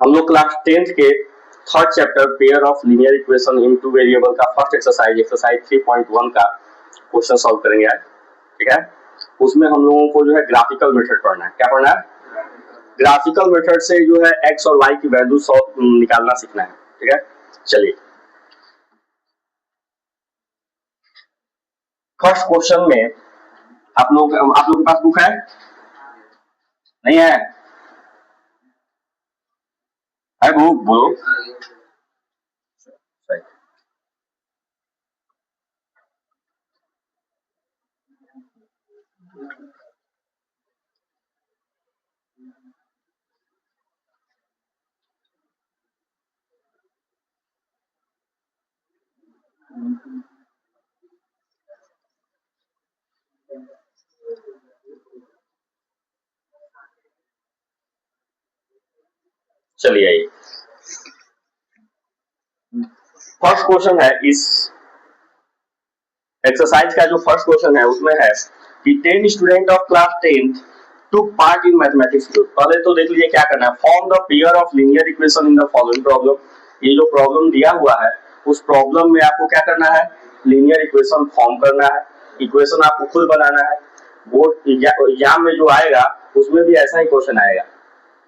हम लोग class 10th के third chapter pair of linear equation in two variable का फर्स्ट एक्सरसाइज 3.1 का क्वेश्चन सॉल्व करेंगे आज, ठीक है। उसमें हम लोगों को जो है ग्राफिकल मेथड पढ़ना है। क्या पढ़ना है? ग्राफिकल मेथड से जो है एक्स और वाई की वैल्यू निकालना सीखना है, ठीक है। चलिए फर्स्ट क्वेश्चन में आप लोग के पास बुक है? नहीं है? है बुक? बोलो। चलिए आइए, फर्स्ट क्वेश्चन है इस एक्सरसाइज का। जो फर्स्ट क्वेश्चन है उसमें है कि 10 student of class 10 took part in mathematics group। पहले तो देख लीजिए क्या करना है। Form the pair of linear equation in the following problem. ये जो प्रॉब्लम दिया हुआ है उस प्रॉब्लम में आपको क्या करना है? लीनियर इक्वेशन फॉर्म करना है। इक्वेशन आपको खुद बनाना है। बोर्ड एग्जाम में जो आएगा उसमें भी ऐसा ही क्वेश्चन आएगा।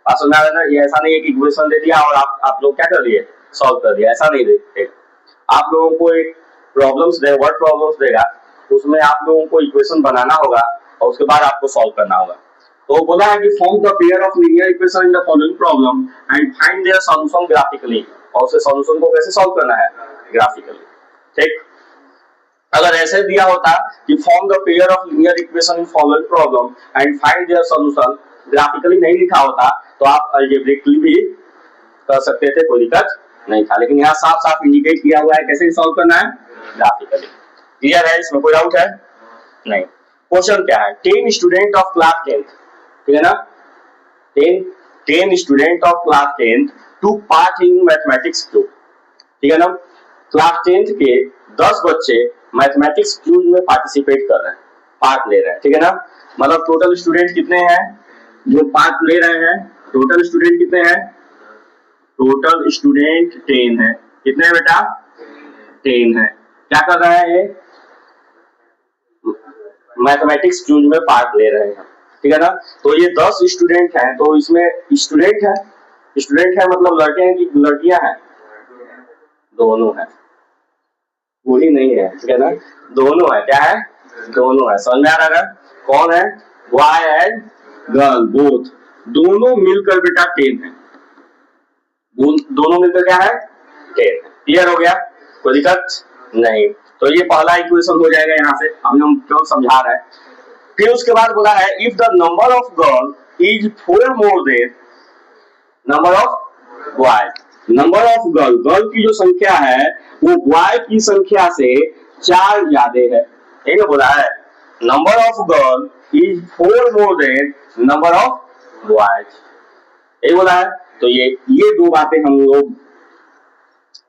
बात समझ आ रहा है ना? ये ऐसा नहीं है कि इक्वेशन दे दिया और आप लोग क्या कर लिए, सॉल्व कर दिया। ऐसा नहीं देते। आप लोगों को एक प्रॉब्लम्स दे, वर्ड प्रॉब्लम्स देगा, उसमें आप लोगों को इक्वेशन बनाना होगा और उसके बाद आपको सॉल्व करना होगा। तो बोला है कि form the pair of linear equation in the following problem and find their solution graphically. और उसे सॉल्यूशन को कैसे सॉल्व करना है? ग्राफिकली, ठीक। अगर ऐसे दिया होता कि form the pair of linear equation in following problem and find their solution, graphically नहीं लिखा होता तो आप अलजेब्रिकली भी कर सकते थे, कोई दिक्कत नहीं था। लेकिन यहाँ साफ साफ इंडिकेट किया हुआ है कैसे सॉल्व करना है? ग्राफिकली। क्लियर है? इसमें कोई डाउट है? नहीं। क्वेश्चन क्या है? 10 स्टूडेंट ऑफ क्लास 10, ठीक है ना, 10 student of class 10 took part in mathematics group, ठीक है ना। क्लास 10th के 10 बच्चे मैथमेटिक्स क्यूज में पार्टिसिपेट कर रहे हैं, पार्ट ले रहे हैं, ठीक है ना। मतलब टोटल स्टूडेंट कितने हैं जो पार्ट ले रहे हैं? टोटल स्टूडेंट कितने हैं? टोटल स्टूडेंट 10 है। कितने हैं बेटा? 10 है। क्या कर रहे हैं? ये मैथमेटिक्स क्यूज में पार्ट ले रहे हैं, ठीक है ना। तो ये 10 स्टूडेंट हैं, तो इसमें स्टूडेंट है, स्टूडेंट है मतलब लड़के हैं कि लड़कियां हैं? दोनों है, पूरी नहीं है, ठीक है ना। दोनों है। क्या है? दोनों है। समझ में आ रहा है? कौन है? Boy and girl, both. दोनों मिलकर बेटा 10 है। दोनों मिलकर क्या है? 10। क्लियर हो गया? कोई दिक्कत नहीं। तो ये पहला इक्वेशन हो जाएगा यहाँ से। अभी हम क्यों समझा रहे हैं। फिर उसके बाद बोला है if the number of girl is 4 more than number of boy. Number of girl, girl की जो संख्या है वो बॉय की संख्या से 4 ज्यादा है। ठीक है, बोला है number of girl is 4 more than number of boys. यही बोला है। तो ये दो बातें हम लोग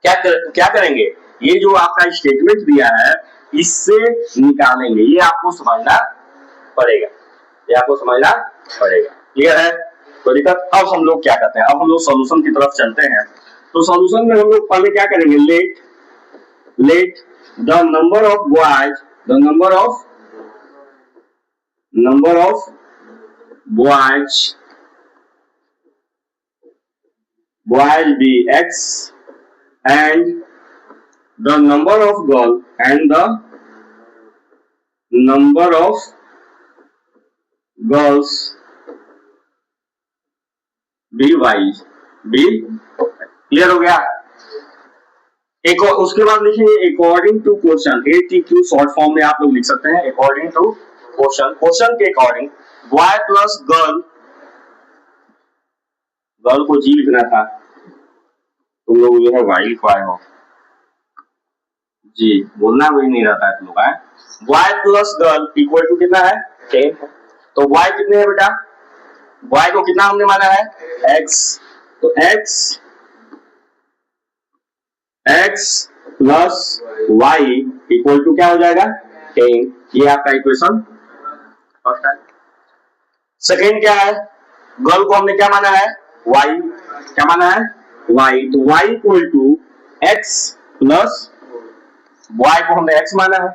क्या करेंगे? ये जो आपका स्टेटमेंट दिया है इससे निकालेंगे। ये आपको समझना पड़ेगा, ये आपको समझना पड़ेगा। क्लियर है? तो दिक्कत। अब हम लोग क्या करते हैं? अब हम लोग सॉल्यूशन की तरफ चलते हैं। तो सॉल्यूशन में हम लोग पहले क्या करेंगे? Let the number of boys, the number of boys be x and the number of girl and the number of girls be y, be। Clear हो गया? एक उसके बाद लिखेंगे according to question, ATQ short form में आप लोग लिख सकते हैं। अकॉर्डिंग टू क्वेश्चन, क्वेश्चन के according boy plus girl, girl को जी लिखना था, तुम लोग जो है वाई लिखवाए हो, जी बोलना भी नहीं रहता है तुम लोग। Boy plus girl equal to कितना है? 10 है। तो बॉय कितने हैं बेटा? बॉय को कितना हमने माना है? x। तो x plus Y equal to क्या हो जाएगा? 10। ये आपका इक्वेशन फर्स्ट है। सेकेंड क्या है? गर्ल को हमने क्या माना है? y। क्या माना है y, तो y equal to x plus y को हमने x माना है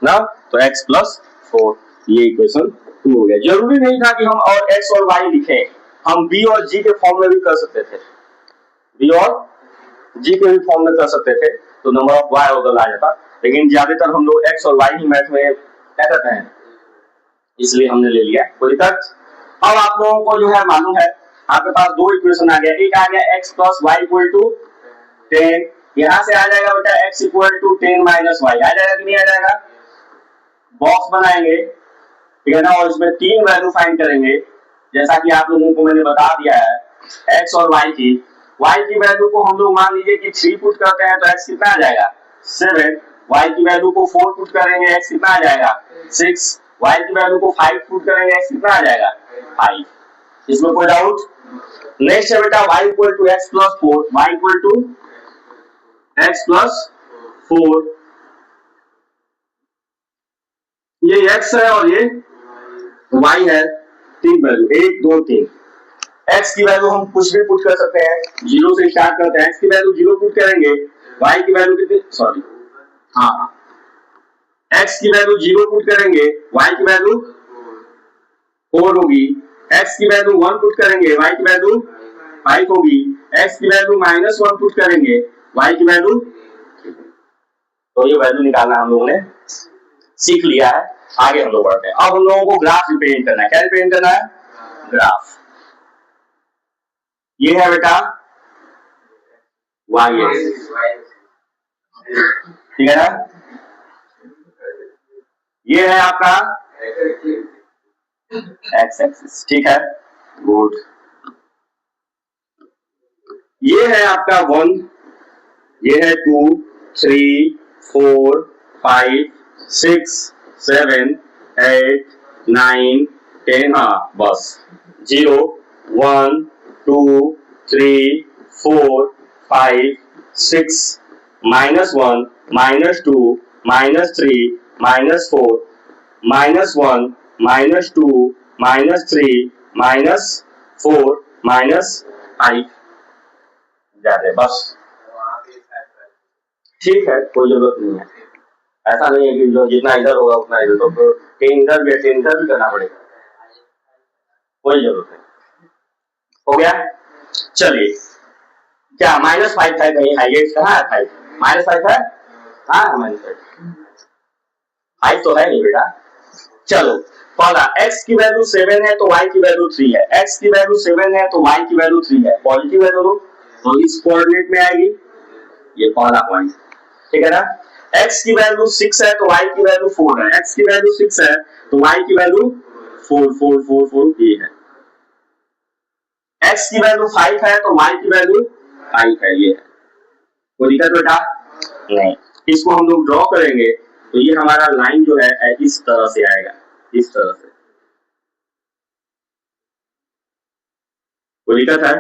ना, तो x प्लस 4, ये इक्वेशन 2 हो गया। जरूरी नहीं था कि हम और x और y लिखें, हम b और g के फॉर्म में भी कर सकते थे, b और g के भी फॉर्म में कर सकते थे, तो नंबर ऑफ y उधर आ जाता, लेकिन ज्यादातर हम लोग x और y ही मैथ में क्या करते हैं, इसलिए हमने ले लिया। कोई दिक्कत? अब आप लोगों को जो है मालूम है, आपके पास दो इक्वेशन आ गया, एक आ गया x plus Y equal to 10, यहां से आ जाएगा बेटा x equal to 10 minus y, आ जाएगा कि नहीं आ जाएगा? बॉक्स बनाएंगे, ठीक है ना, और इसमें तीन वैल्यू फाइंड करेंगे, जैसा कि आप लोगों को मैंने बता दिया है x और y की वैल्यू को हम लोग मान लीजिए कि 3 पुट करते हैं तो x कितना आ जाएगा 7, y की वैल्यू को 4 पुट करेंगे x कितना आ जाएगा 6, y की वैल्यू को 5 पुट करेंगे x कितना आ जाएगा 5, इसमें कोई डाउट? नेक्स्ट है बेटा y equal to x plus 4, y equal to x plus 4, ये x है और ये y है, तीन वैल्यू 1 2 3, x की वैल्यू हम कुछ भी पुट कर सकते हैं, 0 से स्टार्ट करते हैं, x की वैल्यू 0 पुट करेंगे, y की वैल्यू कितनी, सॉरी हाँ, x की वैल्यू 0 पुट करेंगे, y की वैल्यू 4 होगी, x की वैल्यू 1 पुट करेंगे, y की वैल्यू 5 होगी, x की वैल्यू -1 पुट करेंगे, y की वैल्यू, तो ये वैल्यू निकालना हम लोगों ने सीख लिया है। आगे हम लोग बढ़ते हैं, अब हम लोगों को ग्राफ रिप्रेजेंट करना है, क्या रिप्रेजेंट करना है? ग्राफ। ये है बेटा y एक्सिस, ठीक है ना, ये है आपका x एक्सिस, ठीक है, गुड। ये है आपका 1, ये है 2 3 4 5 6 7 8 9 10, हाँ बस 0 1 2 3 4 5 6 -1 -2 -3 -4 -1 -2 -3 -4 -5 जाते, बस ठीक है, कोई जरूरत नहीं है, ऐसा नहीं है कि जो जितना इधर होगा उतना इधर, तो 10 इधर भी 10 इधर भी करना पड़ेगा, कोई जरूरत नहीं, हो गया। चलिए, क्या -5 है कहीं, हाईएस्ट कहाँ है 5, -5 है, हाँ -5 तो है नहीं बेटा। चलो पहला x की वैल्यू 7 है तो y की वैल्यू 3 है, x की वैल्यू 7 है तो y की वैल्यू 3 है, पॉजिटिव है दोनों, तो इस कोऑर्डिनेट में आएगी, ये पहला पॉइंट, ठीक है ना। x की वैल्यू 6 है तो y की वैल्यू 4 है, x की वैल्यू 6 है तो y की वैल्यू 4 4 4 4 ये है, x की वैल्यू 5 है तो y की वैल्यू 5 है, ये है, कोई दिक्कत बेटा नहीं। इसको हम लोग ड्रॉ करेंगे तो ये हमारा लाइन जो है इस तरह से आएगा, इस तरह से, कोई दिक्कत है?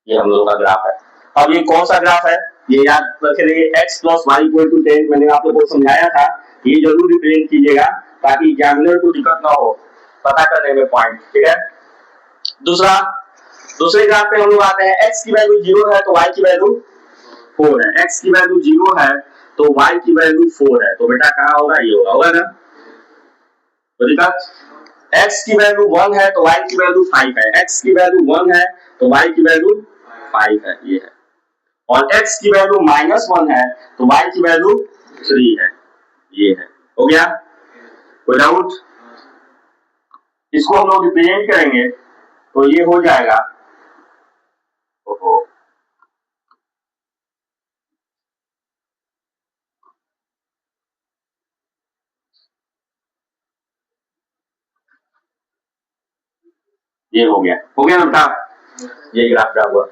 ये हम लोगों का ग्राफ है। अब ये कौन सा ग्राफ है, ये याद रखिए, x plus Y equal to 10, मैंने आप लोगों को समझाया था, ये जरूर रिप्रेजेंट कीजिएगा ताकि एग्जामिनर को दिक्कत ना हो पता करने में पॉइंट, ठीक है। दूसरे ग्राफ पे हम लोग आते हैं, x की वैल्यू 0 है तो y की वैल्यू 4 है, x की वैल्यू 0 है तो y की वैल्यू 4 है, तो बेटा कहाँ होगा, ये होगा ना, तो दिक्कत, x की वैल्यू 1 है तो y की वैल्यू 5 है, x की वैल्यू 1 है तो y की वैल्यू 5 है, ये है, और x की वैल्यू -1 है तो y की वैल्यू 3 है, ये है, हो गया, कोई डाउट? इसको हम लोग रिप्रेजेंट करेंगे तो ये हो जाएगा, ओहो ये हो गया ना बेटा, ये ग्राफ ड्रा हुआ,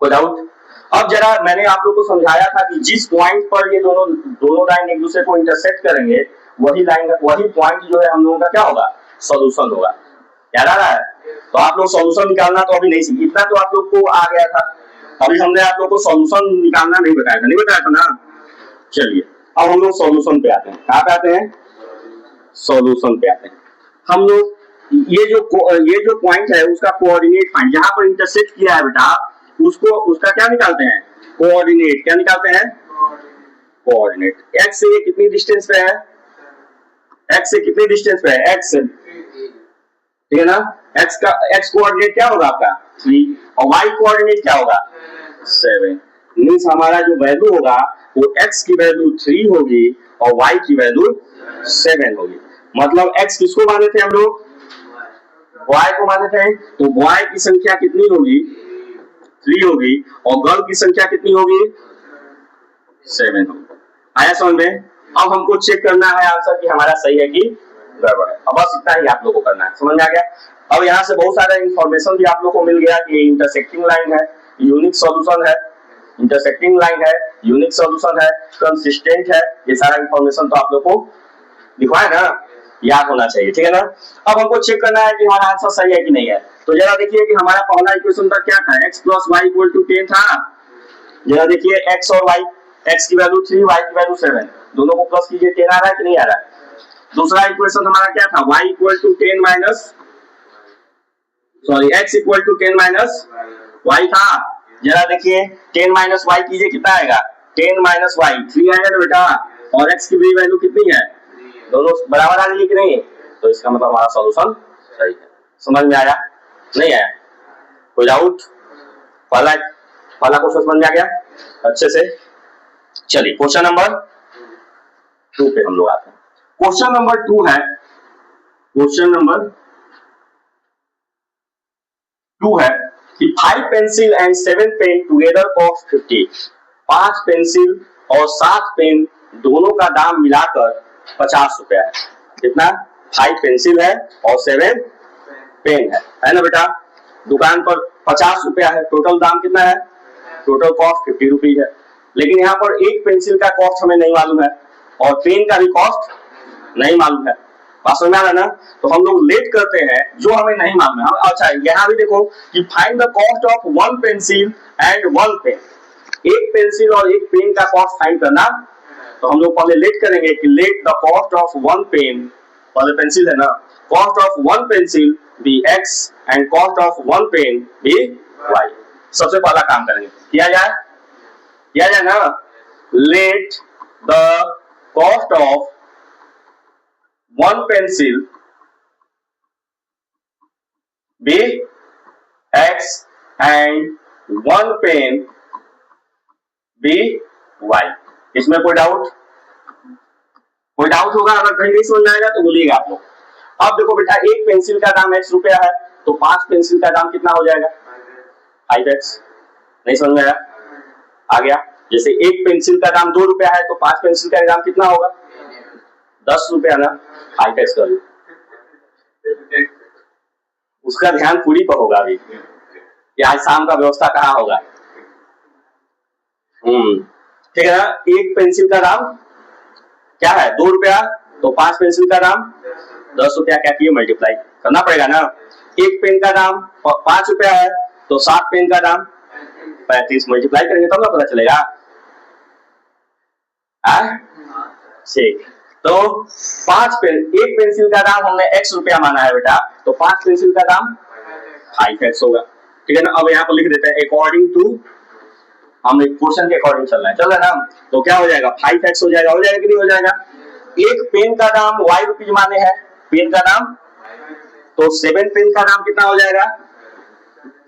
कोई डाउट? अब जरा मैंने आप लोग को समझाया था कि जिस पॉइंट पर ये दोनों लाइन एक दूसरे को इंटरसेक्ट करेंगे, वही पॉइंट जो है हम लोगों का क्या होगा, सॉल्यूशन होगा, याद आ रहा है? तो आप लोग सॉल्यूशन निकालना तो अभी नहीं सीखे, इतना तो आप लोग को आ गया था, अभी हमने आप लोग को सॉल्यूशन निकालना नहीं बताया था ना। चलिए अब हम लोग सॉल्यूशन पे आते हैं, कहाँ पे आते हैं, सॉल्यूशन पे आते हैं। हम लोग ये जो पॉइंट है उसका कोऑर्डिनेट फाइंड, जहां पर इंटरसेक्ट किया है बेटा उसको उसका क्या निकालते हैं, कोऑर्डिनेट। क्या निकालते हैं, कोऑर्डिनेट। एक्स से ये कितनी डिस्टेंस पे है, एक्स से कितनी डिस्टेंस पे है, एक्स से, ठीक है ना। एक्स का एक्स कोऑर्डिनेट क्या होगा आपका 3 और वाई कोऑर्डिनेट क्या होगा 7। मींस हमारा जो वैल्यू होगा वो एक्स की वैल्यू 3 होगी और वाई की वैल्यू 7 होगी। मतलब एक्स किसको माने थे हम लोग, बॉय को माने थे, तो बॉय की संख्या कितनी होगी 3 होगी और गर्ल की संख्या कितनी होगी 7 होगी। आया समझ में। अब हमको चेक करना है आंसर कि हमारा सही है कि गड़बड़ है। अब बस इतना ही आप लोग को करना है, समझ में आ गया। अब यहाँ से बहुत सारा इंफॉर्मेशन भी आप लोग को मिल गया कि इंटरसेक्टिंग लाइन है, यूनिक सॉल्यूशन है, इंटरसेक्टिंग लाइन है, यूनिक सॉल्यूशन है, कंसिस्टेंट है, ये सारा इंफॉर्मेशन तो आप लोग को दिखवाए ना, याद होना चाहिए, ठीक है ना। अब हमको चेक करना है कि हमारा आंसर सही है कि नहीं है। तो जरा देखिए कि हमारा पहला इक्वेशन का क्या था, x plus Y equal to 10 था। जरा देखिए x और y, x की वैल्यू 3, y की वैल्यू 7, दोनों को प्लस कीजिए, 10 आ रहा है कि नहीं आ रहा है। दूसरा इक्वेशन हमारा क्या था, y equal to 10 minus sorry x equal to 10 minus y था। जरा देखिए 10 माइनस y कीजिए, कितना आएगा 10 माइनस y 3 आएगा ना बेटा, और x की भी वैल्यू कितनी है, दोनों बराबर आ रही है कि नहीं, तो इसका मतलब हमारा सॉल्यूशन सही है। समझ में आया, नहीं आया, कोई डाउट। पहला क्वेश्चन समझ में आ गया अच्छे से। चलिए क्वेश्चन नंबर 2 पे हम लोग आते हैं। क्वेश्चन नंबर 2 है, क्वेश्चन नंबर 2 है कि 5 pencil and 7 pen together cost 50। 5 pencil और 7 पेन दोनों का दाम मिलाकर 50 रुपया है। कितना, 5 पेंसिल है और 7 पेन है ना बेटा। दुकान पर 50 रुपया है, टोटल दाम कितना है, टोटल कॉस्ट 50 रुपीज है। लेकिन यहाँ पर एक पेंसिल का कॉस्ट हमें नहीं मालूम है और पेन का भी कॉस्ट नहीं मालूम है। बात समझ में आ रहा है ना। तो हम लोग लेट करते हैं जो हमें नहीं मालूम है। अच्छा यहाँ भी देखो कि find the cost of 1 pencil and 1 pen, एक पेंसिल और एक पेन का कॉस्ट फाइंड करना। तो हम लोग पहले लेट करेंगे कि let the cost of 1 pen, पहले पेंसिल है ना, cost of 1 pencil be x and cost of 1 pen be y। सबसे पहला काम करेंगे, किया जाए ना, let the cost of 1 pencil be x and 1 pen be y। इसमें कोई डाउट होगा, अगर कहीं नहीं समझ में आएगा तो बोलिएगा आप लोग। अब देखो बेटा, एक पेंसिल का दाम x रुपया है, तो 5 पेंसिल का दाम कितना हो जाएगा 5x। नहीं समझ में आया, आ गया। जैसे एक पेंसिल का दाम 2 रुपया है तो 5 पेंसिल का दाम कितना होगा 10 रुपया ना, 5x कर लो। उसका ध्यान पूरी पर होगा अभी कि आज शाम का व्यवस्था कहाँ होगा। ठीक है ना। एक पेंसिल का दाम क्या है 2 रुपया, तो 5 पेंसिल का दाम 10 रुपया, क्या किए मल्टीप्लाई करना पड़ेगा ना। एक पेन का दाम 5 रुपया है तो 7 पेन का दाम 35, मल्टीप्लाई करेंगे तब ना पता चलेगा। ठीक, तो 5 पेन, एक पेंसिल का दाम हमने x रुपया माना है बेटा, तो 5 पेंसिल का दाम 5x होगा। ठीक है ना। अब यहाँ पर लिख देते हैं अकॉर्डिंग टू, हम एक क्वेश्चन के अकॉर्डिंग चल रहा है ना। तो क्या हो जाएगा 5x हो जाएगा कि नहीं हो जाएगा। एक पेन का दाम y रुपीज माने हैं, पेन का दाम, तो 7 पेन का दाम कितना हो जाएगा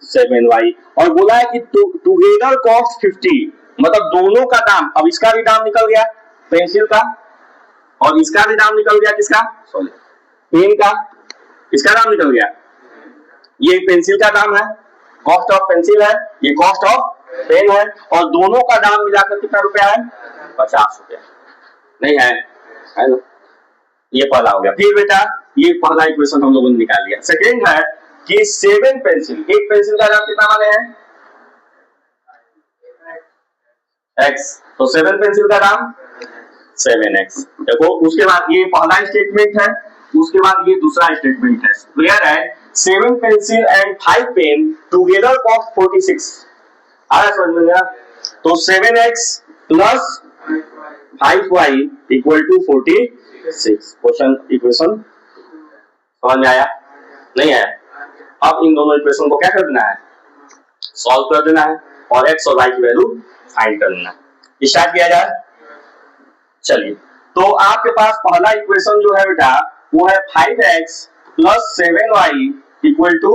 7y। और बोला है कि टुगेदर कॉस्ट 50, मतलब दोनों का दाम। अब इसका भी दाम निकल गया पेंसिल का और इसका भी दाम निकल गया किसका, सॉरी पेन का, इसका दाम निकल गया। ये पेंसिल का दाम है, कॉस्ट ऑफ पेंसिल है, ये कॉस्ट ऑफ पेन है, और दोनों का दाम मिलाकर कितना रुपया है 50 रुपया। नहीं है ना। ये पहला हो गया। फिर बेटा ये पहला इक्वेशन हम लोगों ने निकाल लिया। सेकेंड है कि 7 पेंसिल, एक पेंसिल का दाम कितना माने हैं x, तो 7 पेंसिल का दाम 7x। देखो उसके बाद ये पहला स्टेटमेंट है, उसके बाद ये दूसरा स्टेटमेंट है। क्लियर है। 7 pencil and 5 pen together cost 46। आ रहा समझ में। तो 7x plus 5y equal to 46। Question equation समझ में आया। नहीं है। अब इन दोनों इक्वेशन को क्या कर देना है, सॉल्व कर देना है और x और y की वैल्यू फाइंड कर लेना है। स्टार्ट किया जाए। चलिए, तो आपके पास पहला इक्वेशन जो है बेटा वो है 5x plus 7y equal to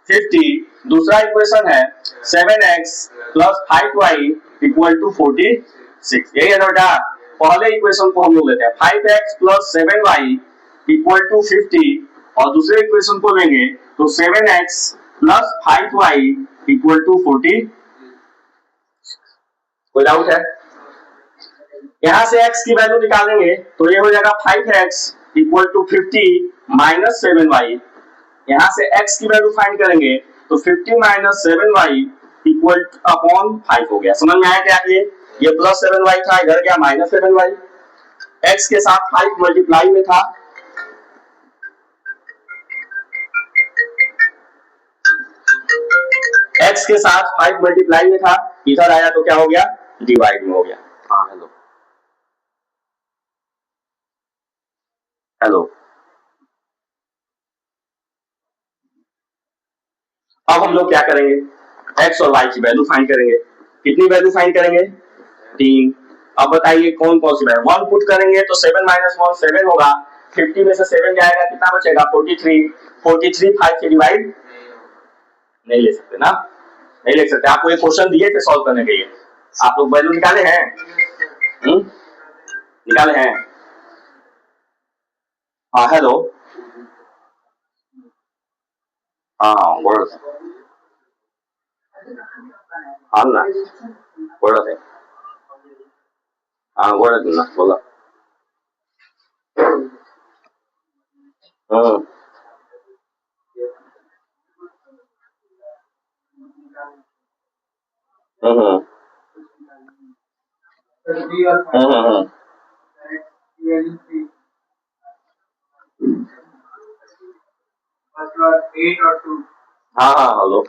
50। दूसरा इक्वेशन है 7x plus 5y equal to 46। यही है ना बेटा। पहले इक्वेशन को हम लोग लेते हैं 5x plus 7y equal to 50 और दूसरे इक्वेशन को लेंगे तो 7x plus 5y equal to 40। कोई डाउट है? यहां से x की वैल्यू निकालेंगे तो ये हो जाएगा 5x equal to 50 minus 7y। यहां से x की वैल्यू फाइंड करेंगे तो 50 माइनस 7y इक्वल अपॉन 5 हो गया। समझ में आया क्या? ये प्लस 7y था, इधर गया माइनस 7y। x के साथ 5 मल्टीप्लाई में था, x के साथ 5 मल्टीप्लाई में था, इधर आया तो क्या हो गया, डिवाइड में हो गया। हाँ हेलो हेलो। अब हम लोग क्या करेंगे, x और y की वैल्यू फाइंड करेंगे। कितनी वैल्यू फाइंड करेंगे? 3। अब बताइए कौन पॉसिबल है? 1 पुट करेंगे तो 7 माइनस 1 7 होगा। 50 में से 7 जाएगा, कितना बचेगा? 43। 43 5 से डिवाइड नहीं ले सकते ना, नहीं ले सकते। आपको एक क्वेश्चन दिए थे सॉल्व करने के लिए, आप लोग वैल्यू निकाले हैं? निकाले हैं? हाँ हेलो। हाँ बोल हाँ ना बोल रहे। हाँ बोल रहे ना, बोला। हाँ हाँ हेलो।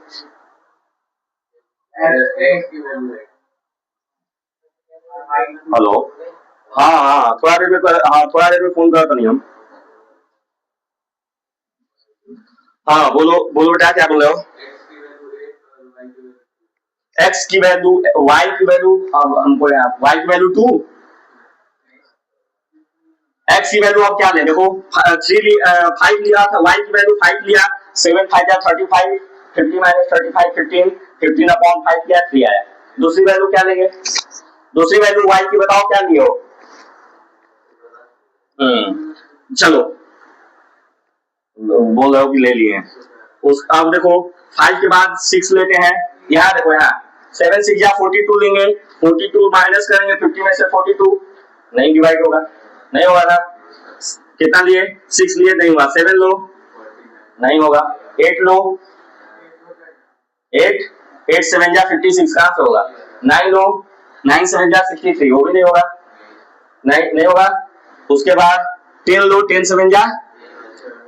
हेलो। हाँ हाँ थोड़ा देर में थोड़ा देर में फोन करता नहीं हम। हाँ बोलो बोलो बेटा, क्या बोल रहे हो? x की वैल्यू, y की वैल्यू, हमको y की वैल्यू 2, x की वैल्यू अब क्या ले, देखो 5 लिया था, y की वैल्यू 5 लिया, 7 5 जा 35, 50 माइनस 35 15, 15 अपॉन 5 किया 3 आया। दूसरी वैल्यू क्या लेंगे? दूसरी वैल्यू y की बताओ क्या लिए हो? चलो बोल रहे हो कि ले लिए। उस अब देखो 5 के बाद 6 लेते हैं। यहाँ देखो, यहाँ 7 6 या 42 लेंगे, 42 माइनस करेंगे 50 में से 42, नहीं डिवाइड होगा, नहीं होगा ना। कितना लिए? 6 लिए, नहीं होगा। 7 लो, नहीं होगा। 8 लो, 8 8 7 जा 56, कहां से होगा? 9 लो, 9 7 जा 63, वो भी नहीं होगा, नहीं होगा। उसके बाद 10 लो, 10 7 जा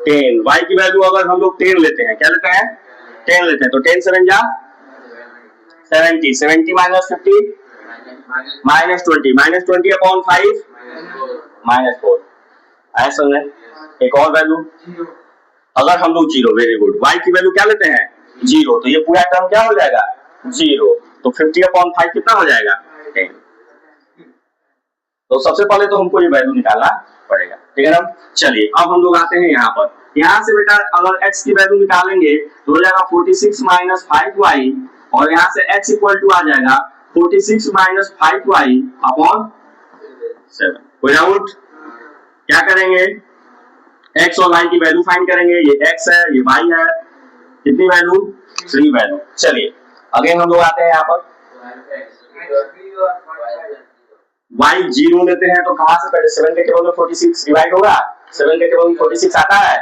10। y की वैल्यू अगर हम लोग 10 लेते हैं, क्या लेते हैं? 10 लेते हैं, तो 10 7 जा 70, 70 minus 50 minus 20, minus 20 upon 5 minus 4। ऐसा है। एक और वैल्यू अगर हम लोग 0, वेरी गुड, y की वैल्यू क्या लेते हैं? 0, तो ये पूरा टर्म क्या हो जाएगा? 0। तो 50 अपॉन 5 कितना हो जाएगा? 10। तो सबसे पहले तो हमको ये वैल्यू निकालना पड़ेगा, ठीक है ना। चलिए अब हम लोग आते हैं यहाँ पर। यहाँ से बेटा अगर x की वैल्यू निकालेंगे तो हो जाएगा 46 माइनस 5y, और यहाँ से x इक्वल टू आ जाएगा 46 माइनस 5y अपॉन 7। कोई डाउट? क्या करेंगे? x और y की वैल्यू फाइंड करेंगे। ये x है, ये y है, कितनी वैल्यू? 3 वैल्यू। चलिए अगेन हम लोग आते हैं यहाँ पर, y 0 लेते हैं तो कहां से पहले 7 के टेबल में 46 डिवाइड होगा, 7 के टेबल में 46 आता है।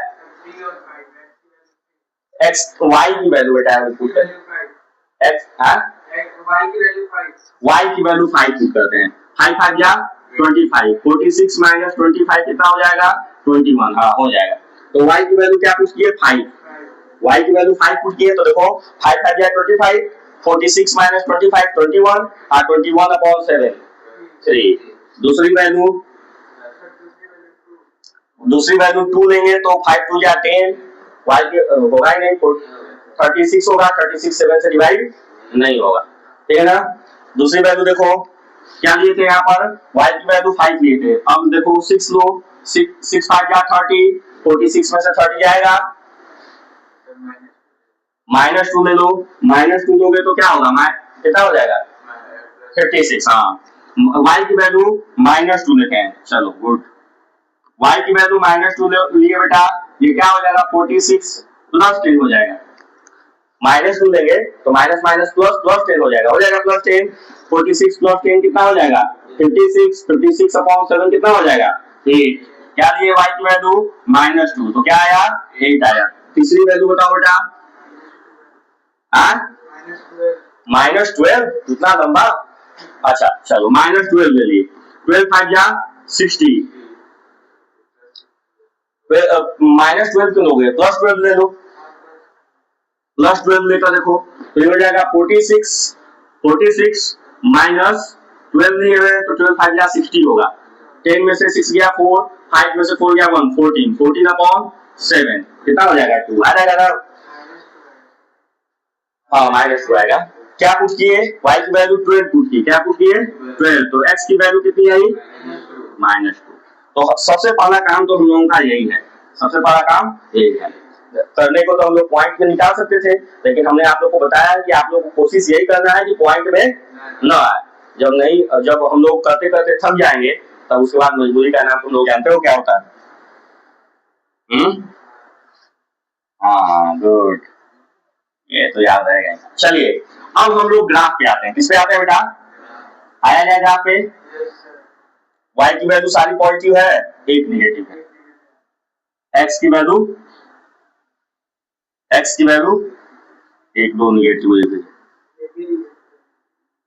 x y की वैल्यू बेटा पुट करें, x y की वैल्यू 5 पुट करते हैं। 5 5 जा 25, 46 माइनस 25 कितना हो जाएगा? 21। हाँ हो जाएगा। तो y की वैल्यू क्या पुट किए? 5। y की वैल्यू 5 पुट किए तो देखो 5 5 जा 25, 46 माइनस 25 21, 21 अपॉन 7 3। दूसरी वैल्यू 2 लेंगे तो 5 2 जा 10, y के होगा ही नहीं, 36 होगा, 36 7 से डिवाइड नहीं होगा, ठीक है ना। दूसरी वैल्यू देखो क्या लिए थे यहाँ पर, y की वैल्यू 5 लिए थे, अब देखो 6 लो, 6 5 जा 30, 46 में से 30 जाएगा, -2 ले लो, -2 लोगे तो क्या होगा, कितना हो जाएगा 56। हाँ, y की वैल्यू -2 लेते हैं, चलो गुड, y की वैल्यू -2 लिए बेटा, ये क्या हो जाएगा 46 प्लस 10 हो जाएगा, -2 लेंगे तो माइनस माइनस प्लस प्लस 10 हो जाएगा, प्लस 10, 46 प्लस 10 कितना हो जाएगा 56, 56 अपॉन 7 कितना हो जाएगा 8, क्या लिए y की वैल्यू -2, तो क्या आया 8 आया। तीसरी वैल्यू बताओ बेटा, -12, इतना लंबा, अच्छा चलो -12 ले लिए, 12 5 जा 60, -12 क्यों लोगे, +12 ले लो, +12 लेकर देखो तो ये हो जाएगा 46, 46 माइनस 12 लिए हुए तो 12 5 जा 60 होगा, 10 में से 6 गया 4, 5 में से 4 गया 1, 14, 14 अपॉन 7 कितना हो जाएगा 2 आ जाएगा ना, हाँ -2 आएगा। क्या पुट किए, y की वैल्यू 12 पुट की, क्या पुट किए 12, तो x की वैल्यू कितनी आई -2। तो सबसे पहला काम तो हम लोगों का यही है, सबसे पहला काम यही है, करने को तो हम लोग पॉइंट में निकाल सकते थे, लेकिन हमने आप लोग को बताया कि आप लोग को कोशिश यही करना है कि पॉइंट में न आए, जब नहीं, जब हम लोग करते करते थक जाएंगे तब उसके बाद मजबूरी का नाम तुम लोग जानते हो क्या होता है। हाँ गुड, ये तो याद रहेगा। चलिए अब हम लोग ग्राफ पे आते हैं, किस पे आते हैं बेटा, आया जाए ग्राफ पे, y की वैल्यू सारी पॉजिटिव है, एक निगेटिव है, x की वैल्यू एक दो निगेटिव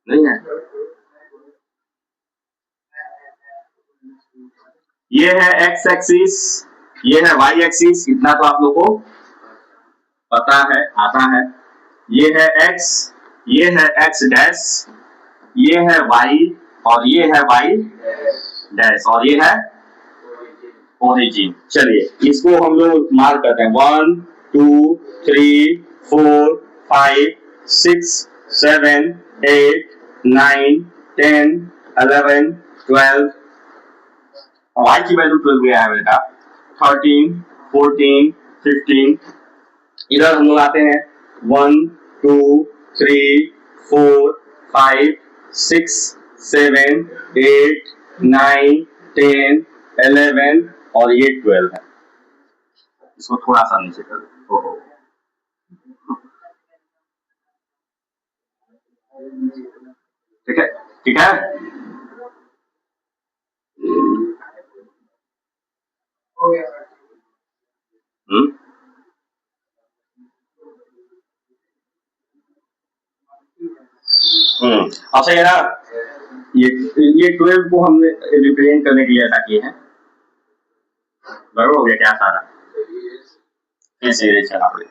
नहीं है, ये है x एक्सिस, ये है y एक्सिस, इतना तो आप लोग को पता है, आता है, ये है x, ये है x डैश, ये है y और ये है y डैश और ये है ओरिजिन। चलिए इसको हम लोग मार्क करते हैं, 1 2 3 4 5 6 7 8 9 10 11 12, y की वैल्यू 12 गया है बेटा, 13 14 15, इधर हम लोग आते हैं 1 2 3 4 5 6 7 8 9 10 11 और ये 12 है, इसको थोड़ा सा नीचे कर दो, ठीक है, ठीक है। अब सही है ना, ये 12 को हमने रिप्रेजेंट करने के लिए ऐसा किए हैं, बराबर हो गया क्या सारा, ऐसे चला पड़े,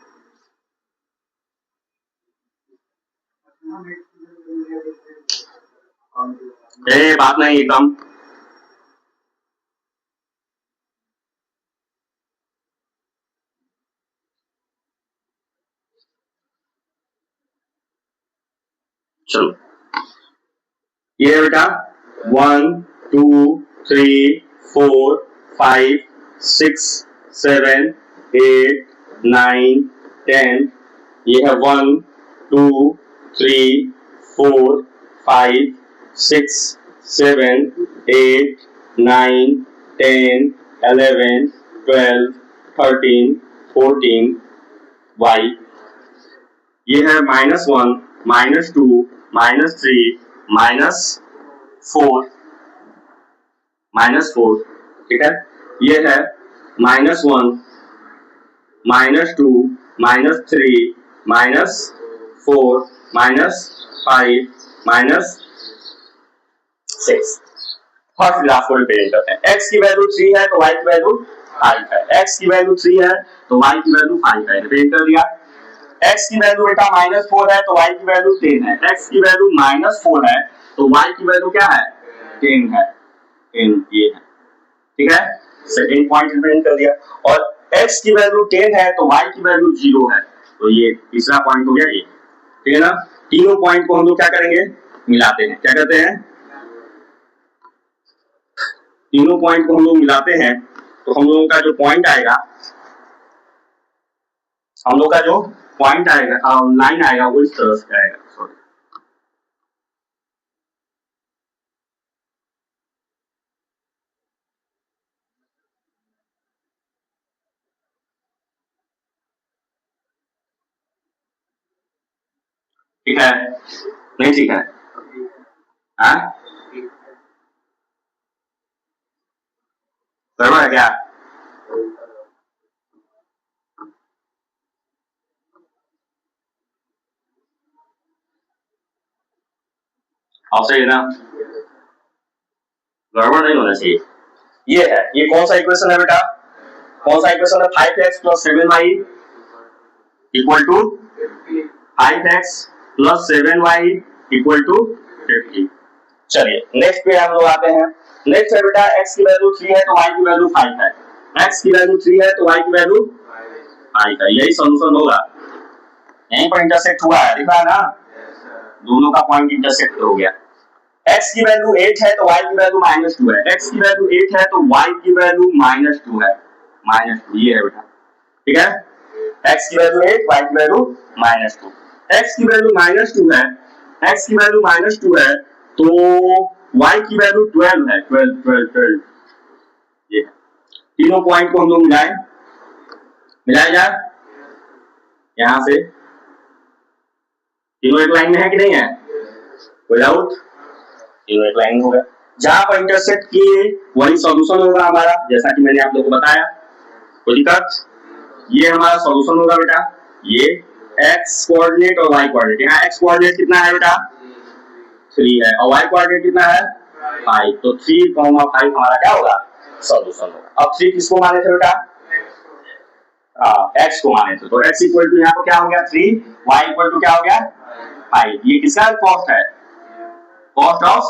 बात नहीं एकदम, चलो ये है बेटा 1 2 3 4 5 6 7 8 9 10, ये है 1 2 3 4 5 6 7 8 9 10 11 12 13 14 y, ये है -1 -2 -3 -4 ठीक है, ये है -1 -2 -3 -4 -5 -6। फर्स्ट ग्राफ को रिप्रेजेंट करते हैं, x की वैल्यू 3 है तो y की वैल्यू 5 है, x की वैल्यू 3 है तो y की वैल्यू 5 है, रिप्रेजेंट कर दिया। x की वैल्यू बेटा -4 है तो y की वैल्यू 10 है, x की वैल्यू -4 है तो y की वैल्यू क्या है 10 है, 10 ये है, ठीक है, सेकंड पॉइंट रिप्रेजेंट कर दिया। और x की वैल्यू 10 है तो y की वैल्यू 0 है, तो ये तीसरा पॉइंट हो गया ये, ठीक है ना। तीनों पॉइंट को हम लोग क्या करेंगे, मिलाते हैं, क्या कहते हैं, तीनों पॉइंट को हम लोग मिलाते हैं, तो हम लोगों का जो पॉइंट आएगा, हम लोग का जो पॉइंट आएगा, लाइन आएगा, वो इस तरह से आएगा, सॉरी, ठीक है, नहीं ठीक है, हाँ गड़बड़ है क्या, आप सही है ना, गड़बड़ नहीं होना चाहिए। ये है, ये कौन सा इक्वेशन है बेटा, कौन सा इक्वेशन है, 5x plus 7y equal to 5x plus 7y equal to 50। चलिए नेक्स्ट पे हम लोग आते हैं। नेक्स्ट है बेटा, x की वैल्यू 3 है तो y की वैल्यू 5 है, x की वैल्यू 3 है तो y की वैल्यू 5 है, यही सॉल्यूशन होगा, यहीं पर इंटरसेक्ट हुआ है, दिख रहा है ना, दोनों का पॉइंट इंटरसेक्ट हो गया। x की वैल्यू 8 है तो y की वैल्यू -2 है, x की वैल्यू 8 है तो y की वैल्यू -2 है, -2 ये है बेटा, ठीक है, x की वैल्यू 8, y की वैल्यू -2, x की वैल्यू -2 है, x की वैल्यू -2 है तो y की वैल्यू 12 है, 12 ये तीनों पॉइंट को हम लोग मिलाया जाए, यहां से तीनों एक लाइन में है कि नहीं है, कोई डाउट, तीनों एक लाइन हो गया, जहां पर इंटरसेक्ट किए वही सॉल्यूशन होगा हमारा, जैसा कि मैंने आप लोगों को बताया, कोई दिक्कत, ये हमारा सॉल्यूशन होगा बेटा, ये x कोऑर्डिनेट और y कोऑर्डिनेट, यहाँ x कोऑर्डिनेट कितना है बेटा 3 है और y कोऑर्डिनेट कितना है 5, तो 3,5 हमारा क्या होगा, सॉल्यूशन होगा। अब 3 किसको माने थे बेटा, x को माने थे, तो x इक्वल टू यहाँ पर क्या हो गया 3, y इक्वल टू क्या हो गया 5, ये किसका कॉस्ट है, कॉस्ट ऑफ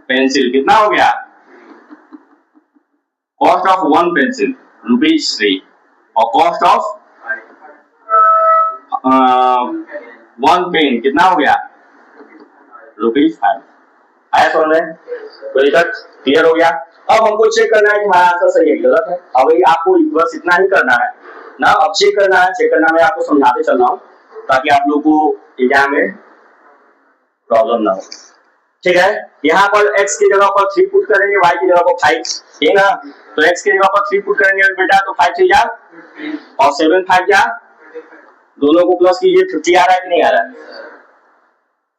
पेंसिल, कितना हो गया, कॉस्ट ऑफ 1 पेंसिल ₹3 और कॉस्ट ऑफ 1 पेन कितना हो गया ₹5, आया समझ में, तो दिक्कत क्लियर हो गया। अब हमको चेक करना है कि हमारा आंसर सही है गलत है, अब आपको बस इतना ही करना है ना, अब चेक करना है, चेक करना मैं आपको समझाते चल रहा हूँ ताकि आप लोग को एग्जाम में प्रॉब्लम ना हो, ठीक है। यहाँ पर x की जगह पर 3 पुट करेंगे, y की जगह पर 5, ठीक ना, तो x की जगह पर 3 पुट करेंगे बेटा तो 5 3 जा और 7 5 जा, दोनों को प्लस कीजिए, 50 आ रहा है कि नहीं आ रहा है,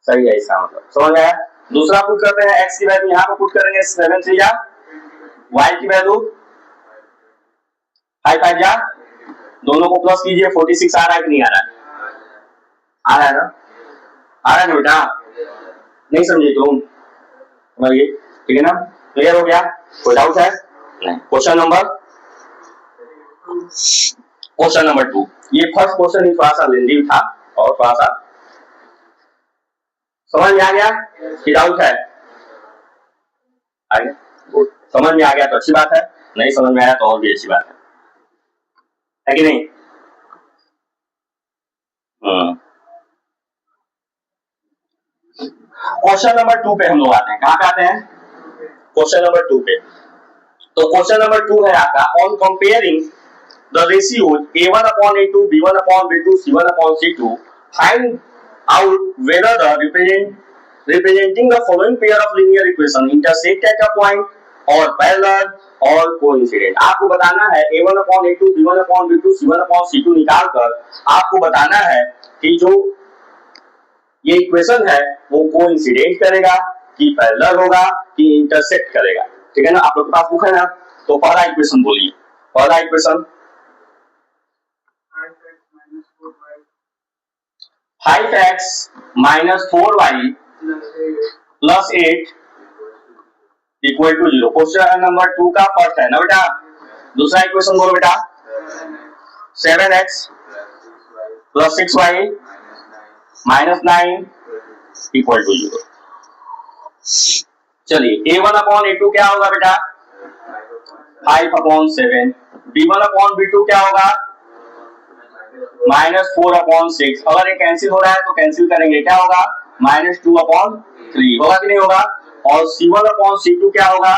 सही है, इसका मतलब समझ आया। दूसरा पुट करते हैं, x की वैल्यू यहाँ पर पुट करेंगे 7 3 जा, y की वैल्यू 5 5 जा, दोनों को प्लस कीजिए, 46 आ रहा है कि नहीं आ रहा है, आ रहा है ना, आ रहा है ना बेटा, नहीं समझे तुम, समझिए, ठीक है ना, क्लियर हो गया, कोई डाउट है नहीं। क्वेश्चन नंबर 2, ये फर्स्ट क्वेश्चन ही थोड़ा सा लेंदी था और थोड़ा सा समझ में आ गया कि डाउट है, आ गया, समझ में आ गया तो अच्छी बात है, नहीं समझ में आया तो और भी अच्छी बात है कि नहीं, क्वेश्चन नंबर 2 पे हम लोग आते हैं, कहाँ पे आते हैं, क्वेश्चन नंबर 2 पे, तो क्वेश्चन नंबर 2 है आपका, on comparing the ratios a1 upon a2, b1 upon b2, c1 upon c2, find out whether the representing the following pair of linear equation intersect at a point or parallel or coincident। आपको बताना है a1 upon a2, b1 upon b2, c1 upon c2 निकालकर आपको बताना है कि जो ये इक्वेशन है वो कोइंसिडेंट करेगा कि पैरेलल होगा कि इंटरसेक्ट करेगा, ठीक है ना, आप लोग के पास बुक है ना, तो पहला इक्वेशन बोलिए, पहला equation 5x minus 4y plus 8 equal to 0। Question number 2 का फर्स्ट है ना बेटा, दूसरा इक्वेशन बोलो बेटा 7x plus 6y minus 9 equal to 0। चलिए a1 अपॉन a2 क्या होगा बेटा 5 अपॉन 7, b1 अपॉन b2 क्या होगा -4/6। अगर ये कैंसिल हो रहा है तो कैंसिल करेंगे, क्या होगा -2/3 होगा कि नहीं होगा। और c1 अपॉन c2 क्या होगा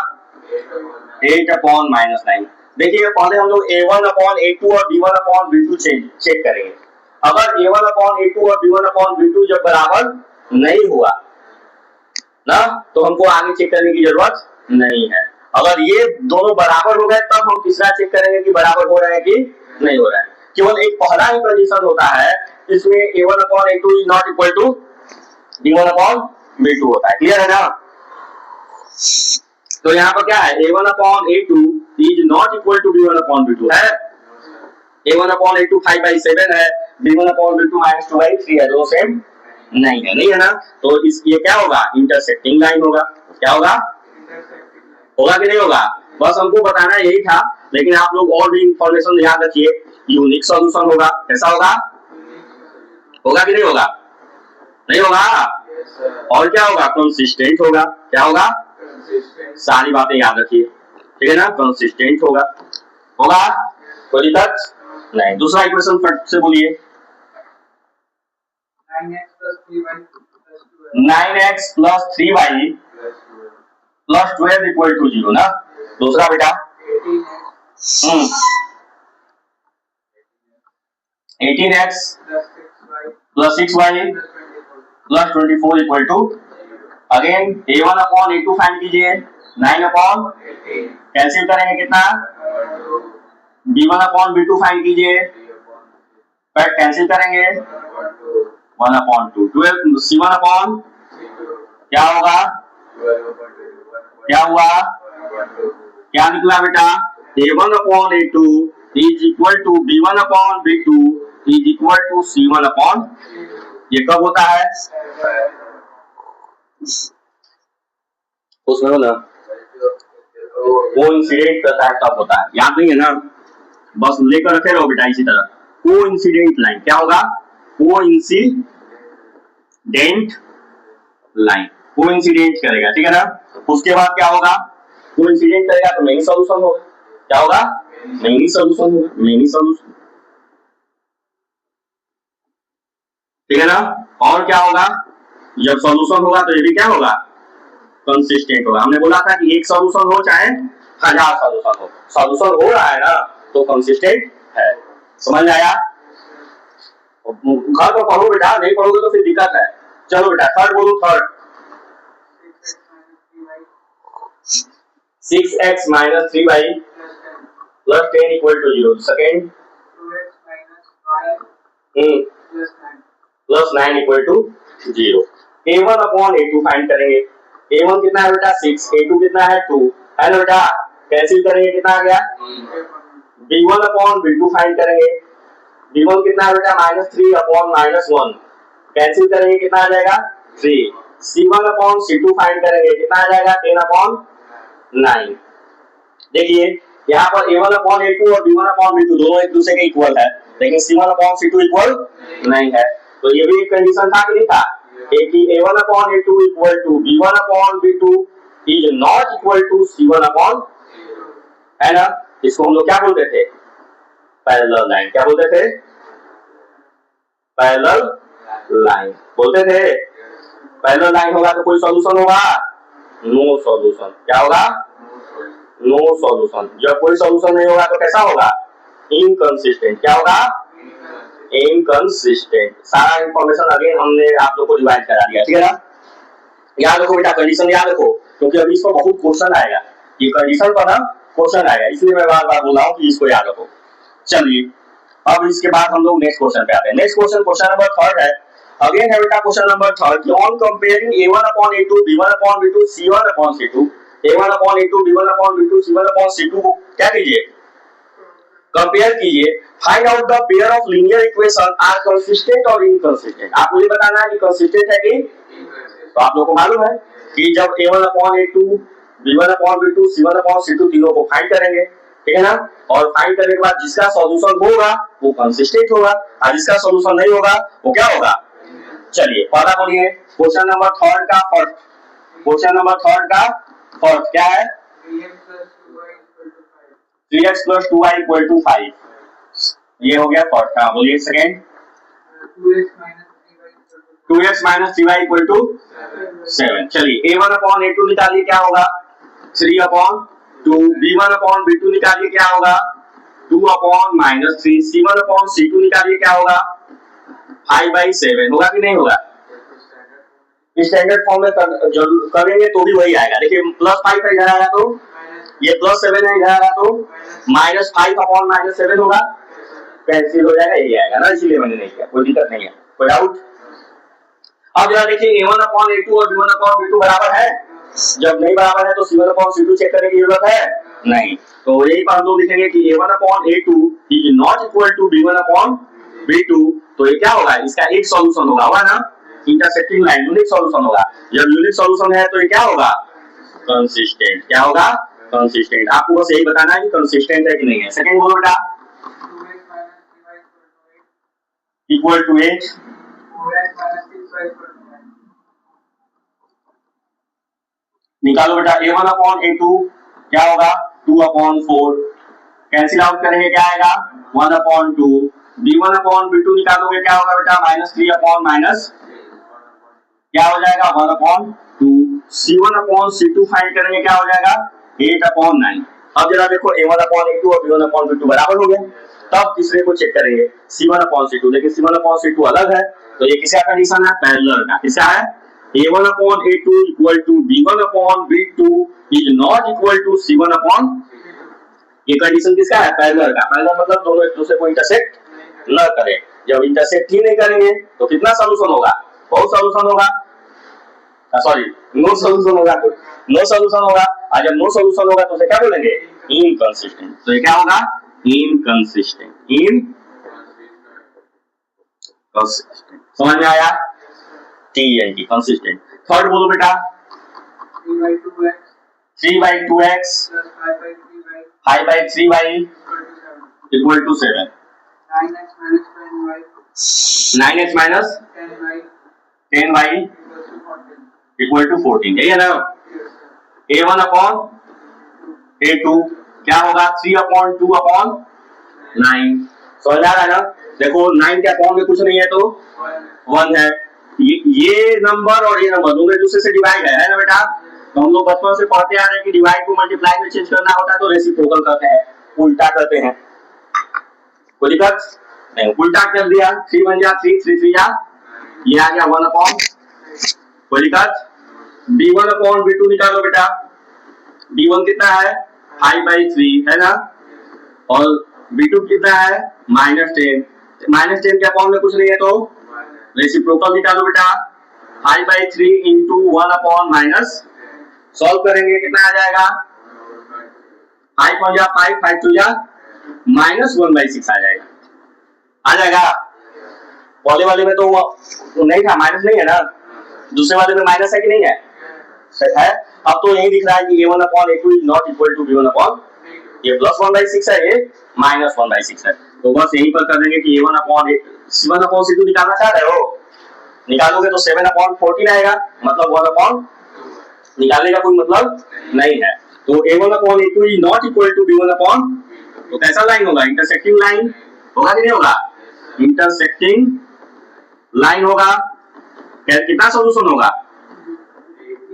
8/-9। देखिए पहले हम लोग a1 अपॉन a2 और b1 अपॉन b2 चेक करेंगे। अगर a1 अपॉन a2 और b1 अपॉन b2 जब बराबर नहीं हुआ ना तो हमको आगे चेक करने की जरूरत नहीं है। अगर ये दोनों बराबर हो गए तब हम तीसरा चेक करेंगे कि बराबर हो रहा है कि नहीं हो रहा है। केवल एक पहला ही कंडीशन होता है इसमें a1 upon a2 is not equal to b1 upon b2 होता है। क्लियर है ना। तो यहाँ पर क्या है a1 upon a2 is not equal to b1 upon b2 है। a1 अपॉन a2 5/7 है, b1 अपॉन b2 -2/3 है, दोनों सेम नहीं है ना। तो इस ये क्या होगा इंटरसेक्टिंग लाइन होगा। क्या होगा होगा कि नहीं होगा। बस हमको बताना यही था, लेकिन आप लोग और भी इंफॉर्मेशन याद रखिए। यूनिक सॉल्यूशन होगा, कैसा होगा होगा कि नहीं होगा नहीं होगा। और क्या होगा कंसिस्टेंट होगा। क्या होगा सारी बातें याद रखिए, ठीक है ना। कंसिस्टेंट होगा कोई दिक्कत नहीं। दूसरा इक्वेशन फट से बोलिए 9x plus 3y plus 12 equal to 0 ना। दूसरा बेटा 18x plus 6y plus 24 equal to again a1 upon a2 find कीजिए 9 अपॉन कैंसिल करेंगे कितना b1 अपॉन b2 फाइंड कीजिए फिर कैंसिल करेंगे 1 अपॉन 2 12 c1 अपॉन क्या होगा क्या हुआ क्या निकला बेटा a1 upon a2 is equal to b1 upon b2 is equal to c1 upon ये कब होता है उसमें ना कोइंसिडेंट करता है तब होता है। याद नहीं है ना, बस लेकर रखे रहो बेटा इसी तरह। कोइंसिडेंट लाइन क्या होगा कोइंसिडेंट लाइन कोइंसिडेंट करेगा, ठीक है ना। उसके बाद क्या होगा कोइंसिडेंट करेगा तो मेनी सॉल्यूशन होगा। क्या होगा मेनी सॉल्यूशन होगा मेनी सॉल्यूशन, ठीक है ना। और क्या होगा जब सॉल्यूशन होगा तो ये भी क्या होगा कंसिस्टेंट होगा। हमने बोला था कि एक सॉल्यूशन हो चाहे 1000 सॉल्यूशन हो, सॉल्यूशन हो रहा है ना तो कंसिस्टेंट है। समझ आया। घर पर पढ़ो बेटा, नहीं पढ़ोगे तो फिर दिक्कत है। चलो बेटा थर्ड बोलो third 6x minus 3y plus 10 equal to 0. Second 2x plus 9 equal to 0. a1 upon a2 find करेंगे। a1 कितना है बेटा 6, a2 कितना है 2 है ना बेटा। कैंसिल करेंगे कितना आ गया b1 upon b2 फाइंड करेंगे। b1 कितना है बेटा -3 upon -1 कैंसिल करेंगे कितना आ जाएगा 3। c1 upon c2 फाइंड करेंगे कितना आ जाएगा 10 upon 9। देखिए यहाँ पर a1 अपॉन a2 और b1 अपॉन b2 दोनों एक दूसरे के इक्वल है, लेकिन c1 अपॉन c2 इक्वल नहीं है। तो ये भी एक कंडीशन था कि नहीं था कि a1 upon a2 equal to b1 upon b2 is not equal to c1 upon, है ना। इसको हम लोग क्या बोलते थे पैरेलल लाइन। क्या बोलते थे पैरेलल लाइन बोलते थे। पैरेलल लाइन होगा तो कोई सॉल्यूशन होगा नो सॉल्यूशन। क्या होगा नो सॉल्यूशन। जब कोई सॉल्यूशन नहीं होगा तो कैसा होगा इनकंसिस्टेंट। क्या होगा इनकंसिस्टेंट। सारा इंफॉर्मेशन अगेन हमने आप लोग को रिवाइज करा दिया, ठीक है ना। याद रखो बेटा कंडीशन याद रखो, क्योंकि अभी इसको बहुत क्वेश्चन आएगा। ये कंडीशन पर ना क्वेश्चन आएगा, इसलिए मैं बार बार बोल रहा हूँ कि इसको याद रखो। चलिए अब इसके बाद हम लोग नेक्स्ट क्वेश्चन पे आते हैं। नेक्स्ट क्वेश्चन नंबर थर्ड है। अगेन है बेटा question number third on comparing a1 upon a2 b1 upon b2 c1 upon c2। a1 upon a2 b1 upon b2 c1 upon c2 को क्या कीजिए कंपेयर कीजिए। Find out the pair of linear equation are consistent और inconsistent. आपको ये बताना है कि कंसिस्टेंट है कि, तो आप लोगों को मालूम है कि जब a1 upon a2 b1 upon b2 c1 upon c2 तीनों को फाइंड करेंगे, ठीक है ना। और फाइंड करने के बाद जिसका सॉल्यूशन होगा वो कंसिस्टेंट होगा और जिसका सॉल्यूशन नहीं होगा वो क्या होगा। चलिए पहला बोलिए क्वेश्चन नंबर थर्ड का फर्स्ट, क्वेश्चन नंबर थर्ड का फर्स्ट क्या है 3x plus 2y equal to 5, ये हो गया फर्स्ट। हाँ बोलिए second. 2x minus 3y equal to 7। चलिए a1 अपॉन a2 निकालिए क्या होगा 3 अपॉन 2, b1 अपॉन b2 निकालिए क्या होगा 2 upon minus 3, c1 upon c2 निकालिए क्या होगा 5/7। होगा कि नहीं होगा? स्टैंडर्ड फॉर्म में जरूर करेंगे तो भी वही आएगा। देखिए प्लस 5 इधर आएगा तो ये प्लस 7 है, इधर आएगा तो माइनस 5 अपॉन माइनस 7 होगा, कैंसिल हो जाएगा, यही आएगा ना, इसीलिए मैंने नहीं किया, कोई दिक्कत नहीं है, कोई डाउट? अब जरा देखिए a1 अपॉन a2 और b1 अपॉन b2 बराबर है, जब नहीं बराबर है तो c1 अपॉन c2 चेक करने की जरूरत है नहीं, तो यही पर हम लोग लिखेंगे कि a1 upon a2 is not equal to b1 upon b2। तो ये क्या होगा, इसका एक सॉल्यूशन होगा ना, इंटरसेक्टिंग लाइन यूनिक सॉल्यूशन होगा। जब यूनिक सॉल्यूशन है तो ये क्या होगा, कंसिस्टेंट। क्या होगा, कंसिस्टेंट। आपको बस यही बताना है कि कंसिस्टेंट है कि नहीं है। सेकंड बोलो बेटा, इक्वल टू 8, निकालो बेटा a1 अपॉन a2 क्या होगा 2 अपॉन 4, कैंसिल आउट करेंगे क्या आएगा 1 अपॉन 2, b1 अपॉन b2 निकालोगे क्या होगा बेटा माइनस 3 अपॉन माइनस क्या हो जाएगा 1 upon 2, c1 upon c2 find करेंगे क्या हो जाएगा 8 अपॉन 9। अब जरा देखो a1 अपॉन a2 और b1 अपॉन b2 बराबर हो गया, तब तीसरे को चेक करेंगे c1 अपॉन c2। देखिए c1 अपॉन c2 अलग है, तो ये किसका कंडीशन है, पैरेलल का। किसका है, a1 upon a2 equal to b1 upon b2 is not equal to c1 upon, ये कंडीशन किसका है, पैरेलल का। पैरेलल मतलब दोनों एक दूसरे को इंटरसेक्ट न करें। जब इंटरसेक्ट ही नहीं करेंगे तो कितना सॉल्यूशन होगा, बहुत सॉल्यूशन होगा, सॉरी नो सॉल्यूशन होगा, नो सॉल्यूशन होगा। और जब नो सॉल्यूशन होगा तो उसे क्या बोलेंगे, इनकंसिस्टेंट। तो ये क्या होगा, इनकंसिस्टेंट, इनकंसिस्टेंट। समझ में आया, TNT कंसिस्टेंट। थर्ड बोलो बेटा 3/2x 5/3y equal to 7, 9x minus 10y equal to 14, यही है ना। a1 अपॉन a2 क्या होगा 3 अपॉन 2 अपॉन 9, समझ आ रहा है ना। देखो 9 के अपॉन में कुछ नहीं है तो 1 है, ये नंबर और ये नंबर दोनों एक दूसरे से डिवाइड है ना बेटा। तो हम लोग बचपन से पढ़ते आ रहे हैं कि डिवाइड को मल्टीप्लाई में चेंज करना होता है तो रेसिप्रोकल करते हैं, उल्टा करते हैं, कोई दिक्कत नहीं, उल्टा कर दिया 3 1 जा 3 3 3 जा, ये आ गया 1 अपॉन, कोई दिक्कत। b1 अपॉन b2 निकालो बेटा, b1 कितना है 5/3 है ना, और b2 कितना है -10, -10 के अपॉन में कुछ नहीं है तो रेसिप्रोकल निकालो बेटा 5/3 इंटू 1 अपॉन माइनस, सॉल्व करेंगे कितना आ जाएगा 5 1 जा 5 5 2 जा -1/6 आ जाएगा, आ जाएगा। पहले वाले में तो नहीं था, माइनस नहीं है ना, दूसरे वाले में माइनस है कि नहीं है, है। अब तो यही दिख रहा है कि a1 upon a2 is not equal to b1 upon, ये +1/6 है, ये -1/6 है। तो बस यहीं पर कर देंगे कि a1 upon c1 upon c2 निकालना चाह रहे हो, निकालोगे तो 7 अपॉन 14 आएगा, मतलब 1 अपॉन, निकालने का कोई मतलब नहीं है। तो a1 upon a2 is not equal to b1 upon, तो कैसा लाइन होगा, इंटरसेक्टिंग लाइन होगा कि नहीं होगा, इंटरसेक्टिंग लाइन होगा। कितना सॉल्यूशन होगा,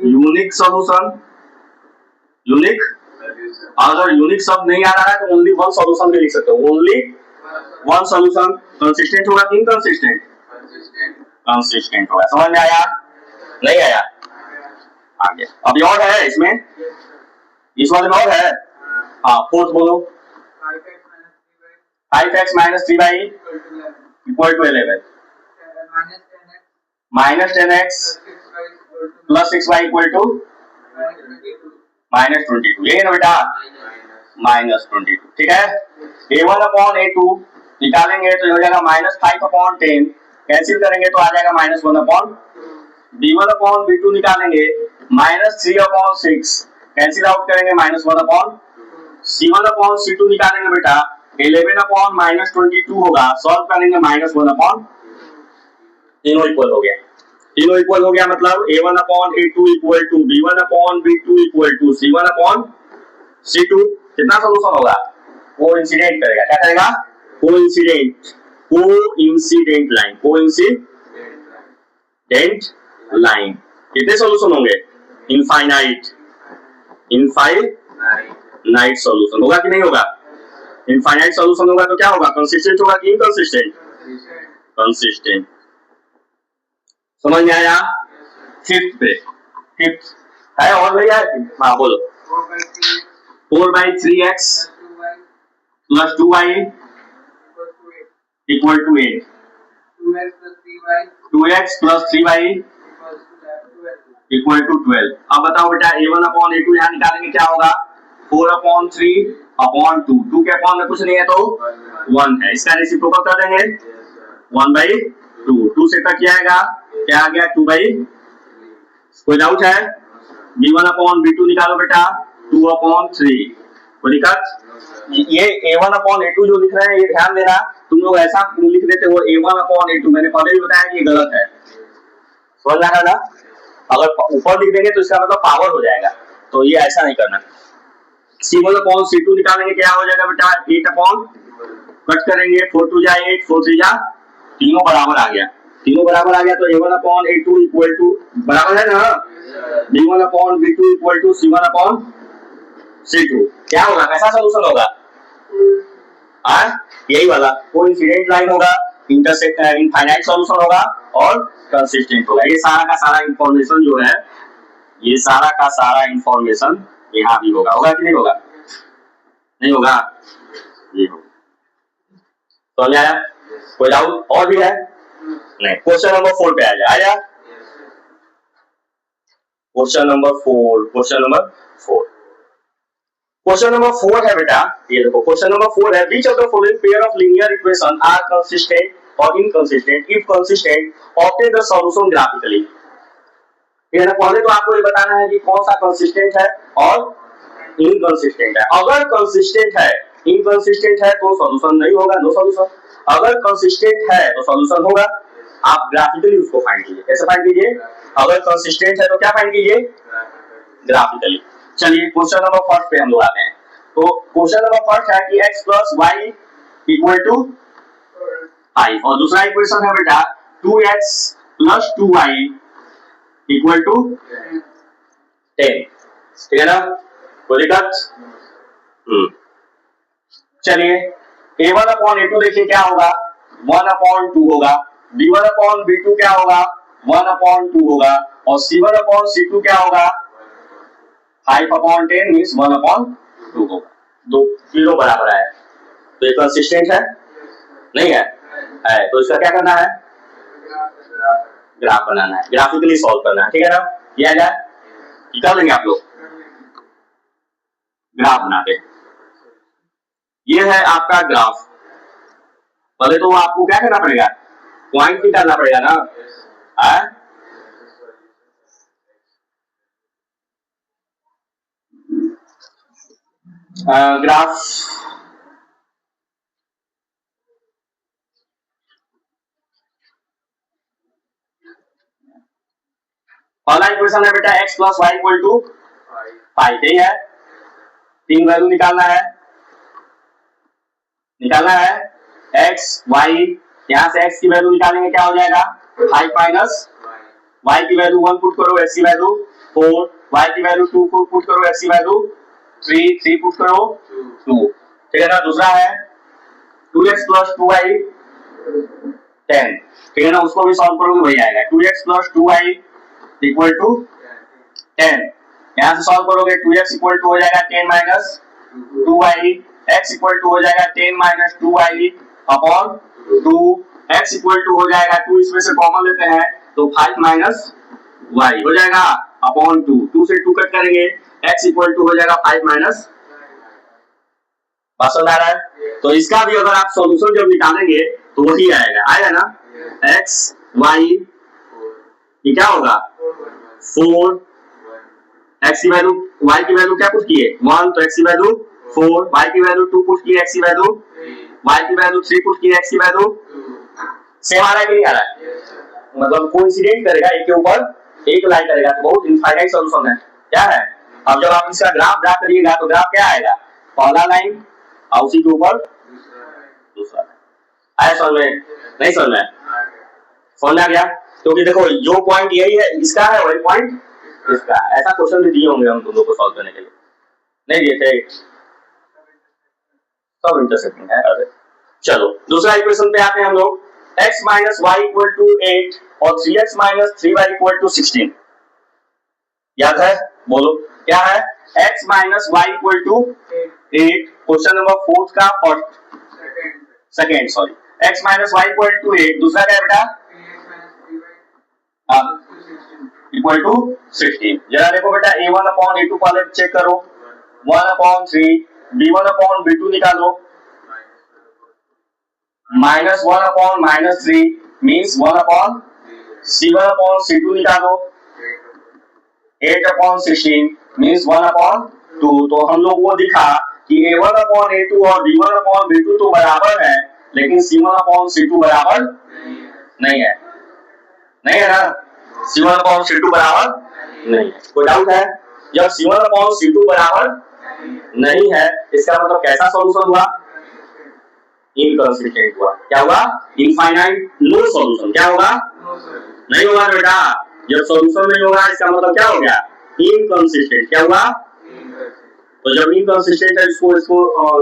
यूनिक सॉल्यूशन, यूनिक। अगर यूनिक शब्द नहीं आ रहा है तो ओनली वन सॉल्यूशन भी लिख सकते हो, ओनली वन सॉल्यूशन। कंसिस्टेंट होगा कि इनकंसिस्टेंट, कंसिस्टेंट होगा। समझ में आया, नहीं आया, आगे अभी और है इसमें, इस वाले में और है। हाँ फोर्थ बोलो 5x minus 3y equal to 11, -10x plus 6y equal to -22, ये ना बेटा -22, ठीक है। a1 अपॉन a2 निकालेंगे तो हो जाएगा -5 अपॉन 10, कैंसिल करेंगे तो आ जाएगा -1 अपॉन, b1 अपॉन b2 निकालेंगे -3 अपॉन 6, कैंसिल आउट करेंगे -1 अपॉन, c1 अपॉन c2 निकालेंगे बेटा 11 अपॉन -22 होगा, सॉल्व करेंगे -1 अपॉन, तीनों इक्वल हो गया, तीनों इक्वल हो गया, मतलब a1 upon a2 equal to b1 upon b2 equal to c1 upon c2, कितना सॉल्यूशन होगा कोइंसिडेंट करेगा, क्या करेगा? Coincident, coincident line, coincident line. कितने सॉल्यूशन होंगे? इनफाइनाइट, इनफाइनाइट सॉल्यूशन होगा कि नहीं होगा? इनफाइनाइट सॉल्यूशन होगा तो क्या होगा? कंसिस्टेंट होगा कि इनकंसिस्टेंट? कंसिस्टेंट। समझ में आया? फिफ्थ पे, फिफ्थ है और भैया? हाँ बोलो। 4/3x plus 2y equal to 8, 2x plus 3y equal to 12। अब बताओ बेटा a1/a2 यहाँ निकालेंगे क्या होगा? 4/3/2, 2 के अपॉन में कुछ नहीं है तो 1 है, इसका रेसिप्रोकल कर देंगे 1/2, 2 से कट जाएगा, क्या आ गया? 2/। कोई डाउट है? b1/b2 निकालो बेटा, 2/3। कोई दिक्कत? ये a1/a2 जो लिख रहे हैं ये ध्यान देना, तुम लोग ऐसा लिख देते हो a1/a2, मैंने पहले भी बताया कि ये गलत है, समझ आ रहा ना? अगर ऊपर लिख देंगे तो इसका मतलब पावर हो जाएगा, तो ये ऐसा नहीं करना। c1/c2 निकालेंगे, क्या हो जाएगा बेटा? 8 कट करेंगे, 4 2 जा 8, 4 3 जा, तीनों बराबर आ गया, तीनों बराबर आ गया तो a1/a2 इक्वल टू बराबर है ना, b1/b2 इक्वल टू c1/c2। क्या होगा? कैसा सॉल्यूशन होगा? यही वाला कोइंसिडेंट लाइन होगा, इंटरसेक्ट इनफाइनाइट सॉल्यूशन होगा और कंसिस्टेंट होगा। ये सारा का सारा इंफॉर्मेशन जो है, ये सारा का सारा इंफॉर्मेशन यहाँ भी होगा, होगा कि नहीं होगा? नहीं होगा? ये होगा। समझ आया? कोई डाउट और भी है? नहीं। क्वेश्चन नंबर 4 पे आ जाए। Question number 4, question number 4, question number 4 है बेटा, ये देखो क्वेश्चन नंबर 4 है, which of the following pair of linear equation are consistent or inconsistent? If consistent, obtain the solution graphically। ये ना, पहले तो आपको ये बताना है कि कौन सा कंसिस्टेंट है और इनकंसिस्टेंट है। अगर कंसिस्टेंट है, इनकंसिस्टेंट है तो सॉल्यूशन नहीं होगा, नो सॉल्यूशन। अगर कंसिस्टेंट है तो सॉल्यूशन होगा। आप ग्राफिकली उसको फाइंड कीजिए। कैसे फाइंड कीजिए? अगर कंसिस्टेंट है तो क्या फाइंड कीजिए? ग्राफिकली। चलिए क्वेश्चन नंबर फर्स्ट पे हम लोग आते हैं। तो क्वेश्चन नंबर फर्स्ट है कि x plus Y equal to 5 और दूसरा इक्वेशन है बेटा 2x plus 2y equal to 10। ठीक है ना? कोई दिक्कत? चलिए a1/a2 देखिए क्या होगा? 1/2 होगा, b1/b2 क्या होगा? 1/2 होगा और c1/c2 क्या होगा? 5/10 मींस 1/2 होगा। दो जीरो बराबर है तो ये कंसिस्टेंट है? नहीं है? है तो इसका क्या करना है? ग्राफ बनाना है, ग्राफिकली सॉल्व करना है। ठीक है ना? किया जाए? कर लेंगे आप लोग ग्राफ बनाते। ये है आपका ग्राफ। पहले तो आपको क्या करना पड़ेगा? पॉइंट निकालना पड़ेगा ना। ग्राफ पहला इक्वेशन है बेटा x plus Y equal to 5, यही है। तीन वैल्यू निकालना है, x y, यहां से x की वैल्यू निकालेंगे, क्या हो जाएगा? 5 माइनस y की वैल्यू 1 पुट करो, x की वैल्यू 4, y की वैल्यू 2 पुट करो, x की वैल्यू 3 पुट करो 2। ठीक है ना? दूसरा है 2x प्लस 2y 10। ठीक है ना? उसको भी सॉल्व करोगे वही आएगा, 2x plus 2y equal to 10। यहां से सॉल्व करोगे 2x इक्वल टू हो जाएगा 10 minus 2y, x equal to हो जाएगा 10 minus 2y upon 2, x equal to हो जाएगा 2, इसमें से कॉमन लेते हैं तो 5 माइनस y हो जाएगा अपॉन 2, 2 से 2 कट करेंगे, x इक्वल टू हो जाएगा 5 माइनस। बात समझ आ रहा है? तो इसका भी अगर आप सॉल्यूशन जब निकालेंगे तो वही आएगा ना, x y ये क्या होगा? 4, x की वैल्यू y की वैल्यू क्या पुट किए? 1, तो x की वैल्यू 4, y की वैल्यू 2 पुट किए, x की वैल्यू y की वैल्यू 3 पुट किए, x की वैल्यू सेम आ रहा है कि नहीं आ रहा है? मतलब कोइंसिडेंट करेगा, एक के ऊपर एक लाइन करेगा तो बहुत इनफाइनाइट सॉल्यूशन है। क्या है? अब जब आप इसका ग्राफ ड्रा करिएगा तो ग्राफ क्या आएगा? पहला लाइन और उसी के ऊपर दूसरा। आया समझ में? नहीं समझ में? समझ में आ गया? क्योंकि देखो जो पॉइंट यही है इसका है, वही पॉइंट इसका। ऐसा क्वेश्चन भी दिए होंगे हम दोनों को सॉल्व करने के लिए, नहीं दिए थे? सब इंटरसेक्टिंग है। अरे चलो दूसरा इक्वेशन पे आते हैं हम लोग। x minus Y equal to 8 और 3x minus 3y equal to 16। याद है? बोलो क्या है? x minus Y equal to 8, question number 4 का first second sorry. x minus Y equal to 8, दूसरा क्या है बेटा? Equal to 16। जरा देखो बेटा a1 अपॉन a2 पहले चेक करो। 1 अपॉन 3, b1 अपॉन b2 निकालो। Minus 1 upon minus 3 means 1 upon c1 upon c2 निकालो। 8 अपॉन 16 मीन्स 1 अपॉन 2। तो हम लोग वो दिखा कि a1 अपॉन a2 और b1 अपॉन b2 तो बराबर है, लेकिन c1 अपॉन c2 बराबर नहीं है। नहीं है ना? c1 अपॉन c2 बराबर नहीं है। कोई डाउट है? जब c1 अपॉन c2 बराबर नहीं है, इसका मतलब कैसा सॉल्यूशन हुआ? इनकंसिस्टेंट हुआ। क्या हुआ? Infinite no solution. क्या होगा? नहीं होगा बेटा। जब सॉल्यूशन नहीं होगा इसका मतलब क्या हो गया? इनकंसिस्टेंट। क्या हुआ? तो जब इनकंसिस्टेंट है इसको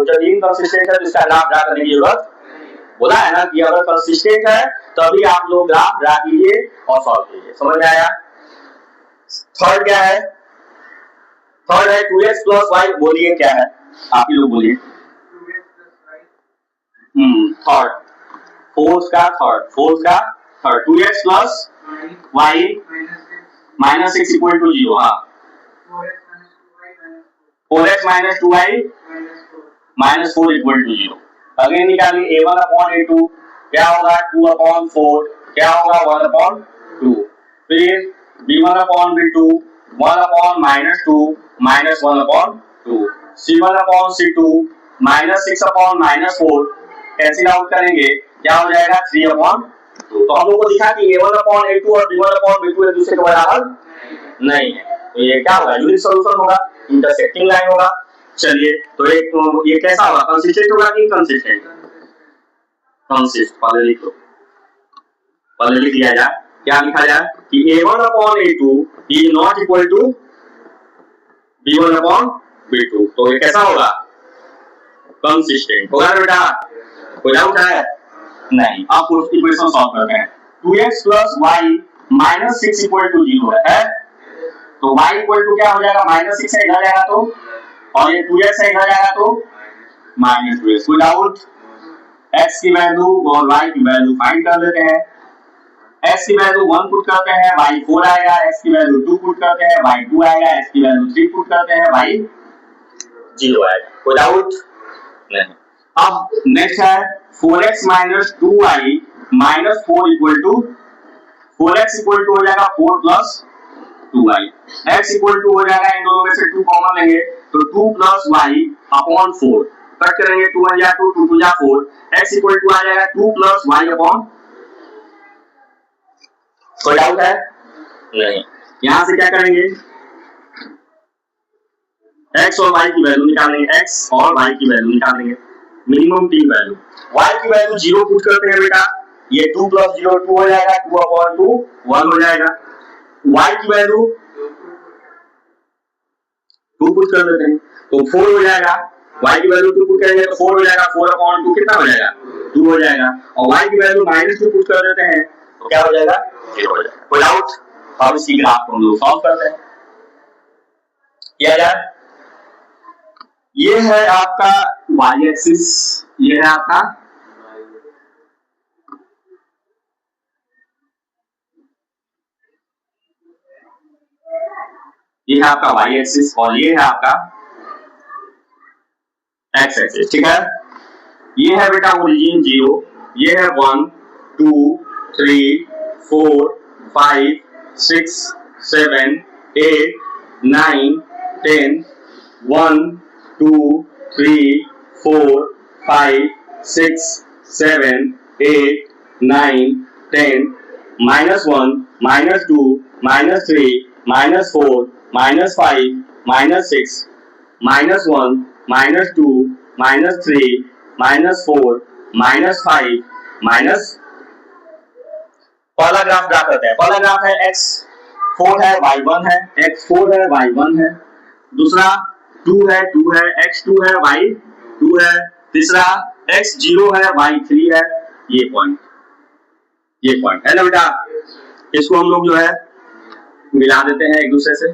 जब इनकंसिस्टेंट है तो इसका ग्राफ ड्रा करने की जरूरत, बोला है ना कि अगर कंसिस्टेंट है तभी आप लोग ग्राफ ड्रा कीजिए और सॉल्व कीजिए। समझ में आया? थर्ड क्या है? थर्ड है 2x प्लस y। बोलिए क्या है? आप ही लोग बोलिए। थर्ड, फोर्थ का third 2x plus y minus 6 equal to 0। हाँ 4x minus 2y minus 4 equal to 0। Again निकालिए a1 अपॉन a2 क्या होगा? 2 अपॉन 4 क्या होगा? 1 अपॉन 2। फिर b1 upon b2 1 upon minus 2 minus 1 upon 2। c1 upon c2 minus 6 upon minus 4 cancel out करेंगे क्या हो जाएगा? 3 अपॉन 2। तो हम लोग को दिखा कि a1 अपॉन a2 और b1 अपॉन b2 एक दूसरे के बराबर नहीं है, तो ये क्या होगा? यूनिक सॉल्यूशन होगा, इंटरसेक्टिंग लाइन होगा। चलिए तो एक तो ये कैसा होगा? कंसिस्टेंट होगा कि इनकंसिस्टेंट? कंसिस्ट। पहले लिख लो, पहले लिख दिया जाए। क्या लिखा जाए कि a1 upon a2 is not equal to b1 upon b2। तो ये कैसा होगा? कंसिस्टेंट होगा ना बेटा? कोई डाउट है? नहीं। अब इक्वेशन सॉल्व करते हैं। 2x plus y minus 6 equal to 0 है, तो y इक्वल टू क्या हो जाएगा? माइनस 6 है इधर जाएगा तो, और ये 2x है इधर जाएगा तो माइनस 2x। कोई डाउट? x की वैल्यू और y की वैल्यू फाइंड कर लेते हैं। x की वैल्यू 1 पुट करते हैं, y 4 आएगा। x की वैल्यू 2 पुट करते हैं, y 2 आएगा। x की वैल्यू 3 पुट करते हैं, y 0 आएगा। कोई डाउट नहीं। अब नेक्स्ट है 4x minus 2y minus 4 equal to 4x equal to हो जाएगा 4 plus 2y। x equal to हो जाएगा, इन दोनों में से 2 कॉमन लेंगे तो 2 प्लस y अपॉन 4 कट करेंगे। 2 1 जा 2 2 2 जा 4। x इक्वल टू आ जाएगा 2 प्लस y अपॉन। कोई डाउट है? नहीं। यहां से क्या करेंगे? x और y की वैल्यू निकालेंगे। x और y की वैल्यू निकालेंगे, मिनिमम 3 वैल्यू। y की वैल्यू 0 पुट करते हैं बेटा, ये 2 प्लस 0 2 हो जाएगा, 2 अपॉन 2 1 हो जाएगा। y की वैल्यू 2 पुट कर देते हैं तो 4 हो जाएगा। y की वैल्यू 2 पुट करेंगे तो 4 हो जाएगा। 4 अपॉन 2 कितना हो जाएगा? 2 हो जाएगा। और y की वैल्यू माइनस 2 पुट कर देते हैं तो क्या हो जाएगा? 0 हो जाएगा। कोई डाउट? अब इसकी ग्राफ को हम लोग सॉल्व करते हैं। किया जाए। ये है आपका y एक्सिस, ये है आपका y एक्सिस और ये है आपका x एक्सिस। ठीक है? ये है बेटा ओरिजिन 0, ये है 1 2 3 4 5 6 7 8 9 10 1 2 3 4 5 6 7 8 9 10 -1 -2 -3 -4 -5 -6 -1 -2 -3 -4 -5 माइनस, पहला ग्राफ ड्रा करते हैं। पहला ग्राफ है x4 है y1 है, x4 है y1 है, दूसरा 2 है x2 है y2 है, तीसरा x0 है y3 है। ये पॉइंट है ना बेटा, इसको हम लोग जो है मिला देते हैं, एक दूसरे से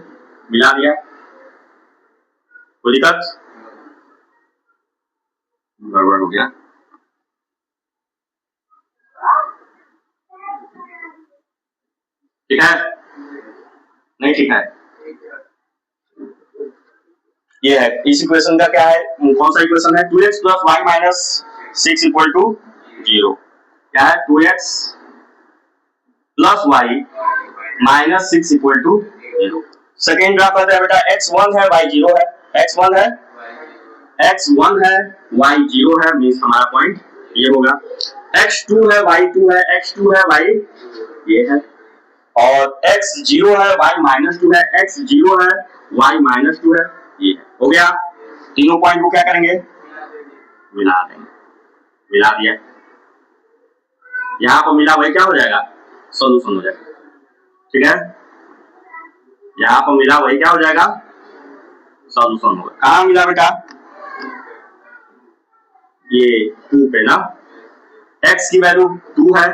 मिला दिया, कोई दिक्कत? गड़बड़ हो गया, ठीक है? नहीं ठीक है? ये है, इस इक्वेशन का क्या है, कौन सा इक्वेशन है? 2x plus Y minus 6 equal to 0। क्या है? 2x plus Y minus 6 equal to 0। Second graph आता है बेटा, x1 है y0 है, x1 है y0 है, मींस हमारा पॉइंट ये होगा। x2 है y2 है, x2 है y ये है, और x0 है y माइनस 2 है, x0 है y माइनस 2 है, ये है। हो गया, तीनों पॉइंट को क्या करेंगे? मिला देंगे, मिला दिया, यहां पर मिला वही क्या हो जाएगा? सॉल्यूशन हो जाएगा, ठीक है? यहां पर मिला वही क्या हो जाएगा? सॉल्यूशन होगा। कहां मिला बेटा? ये 2 पे ना, x की वैल्यू 2 है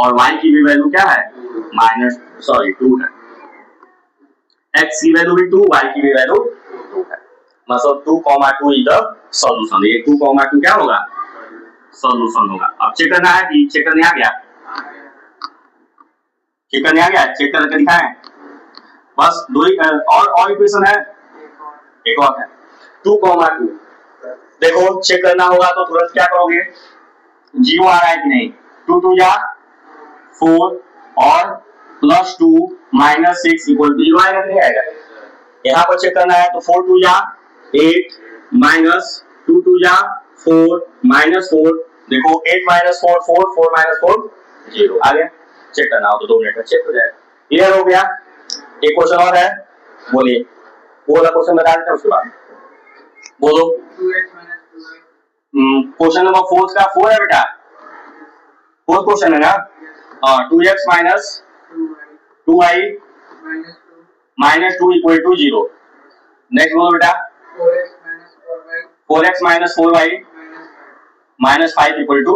और y की भी वैल्यू क्या है? -2 है। x की वैल्यू भी 2, y की भी वैल्यू 2 है, मतलब 2,2 इज द सॉल्यूशन। ये 2,2 क्या होगा? सॉल्यूशन होगा। अब चेक करना है कि चेक करने आ गया, चेक करने आ गया, चेक करके दिखाएं। बस दो ही और इक्वेशन है, एक और है 2,2। देखो चेक करना होगा तो तुरंत क्या करोगे? 0 आ रहा है कि नहीं? 2 2 जा 4 और +2 -6 इक्वल टू 0 आएगा कि नहीं आएगा? यहाँ पर चेक करना है तो 4 2 जा 8 -2 2 जा 4 -4, देखो 8 -4 4 4 -4 0 आ गया। चेक करना हो तो 2 मिनट में चेक हो जाएगा। क्लियर हो गया? एक क्वेश्चन और है, बोलिए, वो वाला क्वेश्चन बता देते हैं उसके बाद बोलो। क्वेश्चन नंबर 4 का 4 है बेटा, 4 क्वेश्चन है ना। 2x minus 2y -2 equal to 0। Next बोलो बेटा, 4x minus 4y -5 equal to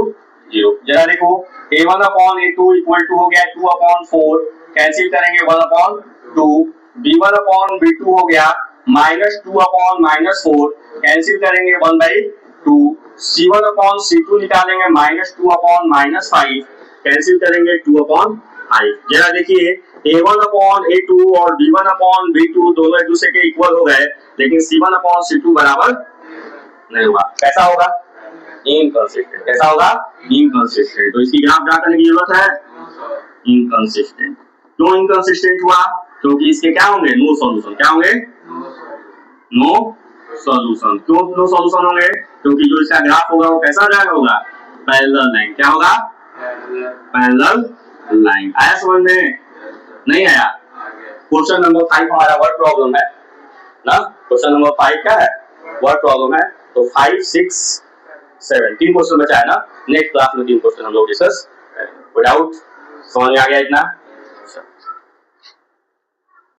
0। जरा देखो, a1 upon a2 equal to हो गया 2 अपॉन 4, कैंसिल करेंगे 1 अपॉन 2, b1 अपॉन b2 हो गया -2 अपॉन -4, कैंसिल करेंगे 1/2, c1 अपॉन c2 निकालेंगे -2 अपॉन -5, कैंसिल करेंगे 2 अपॉन 5। जरा देखिए, a1 अपॉन a2 और b1 अपॉन b2 दोनों एक दूसरे के इक्वल हो गए, लेकिन c1 अपॉन c2 बराबर नहीं हुआ। कैसा होगा? इनकंसिस्टेंट। कैसा होगा? इनकंसिस्टेंट। तो इसकी ग्राफ ड्रा करने की जरूरत है, इनकंसिस्टेंट। क्यों इनकंसिस्टेंट हुआ? क्योंकि इसके क्या होंगे? No solution. क्या होंगे? No solution. क्यों नो सॉल्यूशन होंगे? क्योंकि जो इसका ग्राफ होगा वो कैसा ग्राफ होगा? Parallel line. क्या होगा? Parallel line. आया समझ में? नहीं आया? क्वेश्चन नंबर 5 हमारा वर्ड प्रॉब्लम है ना। क्वेश्चन नंबर 5 क्या है? वर्ड प्रॉब्लम है। तो 5 6 7 तीन क्वेश्चन बचा है ना। नेक्स्ट क्लास में 3 क्वेश्चन हम लोग डिस्कस करेंगे। विदाउट समझ में आ गया इतना?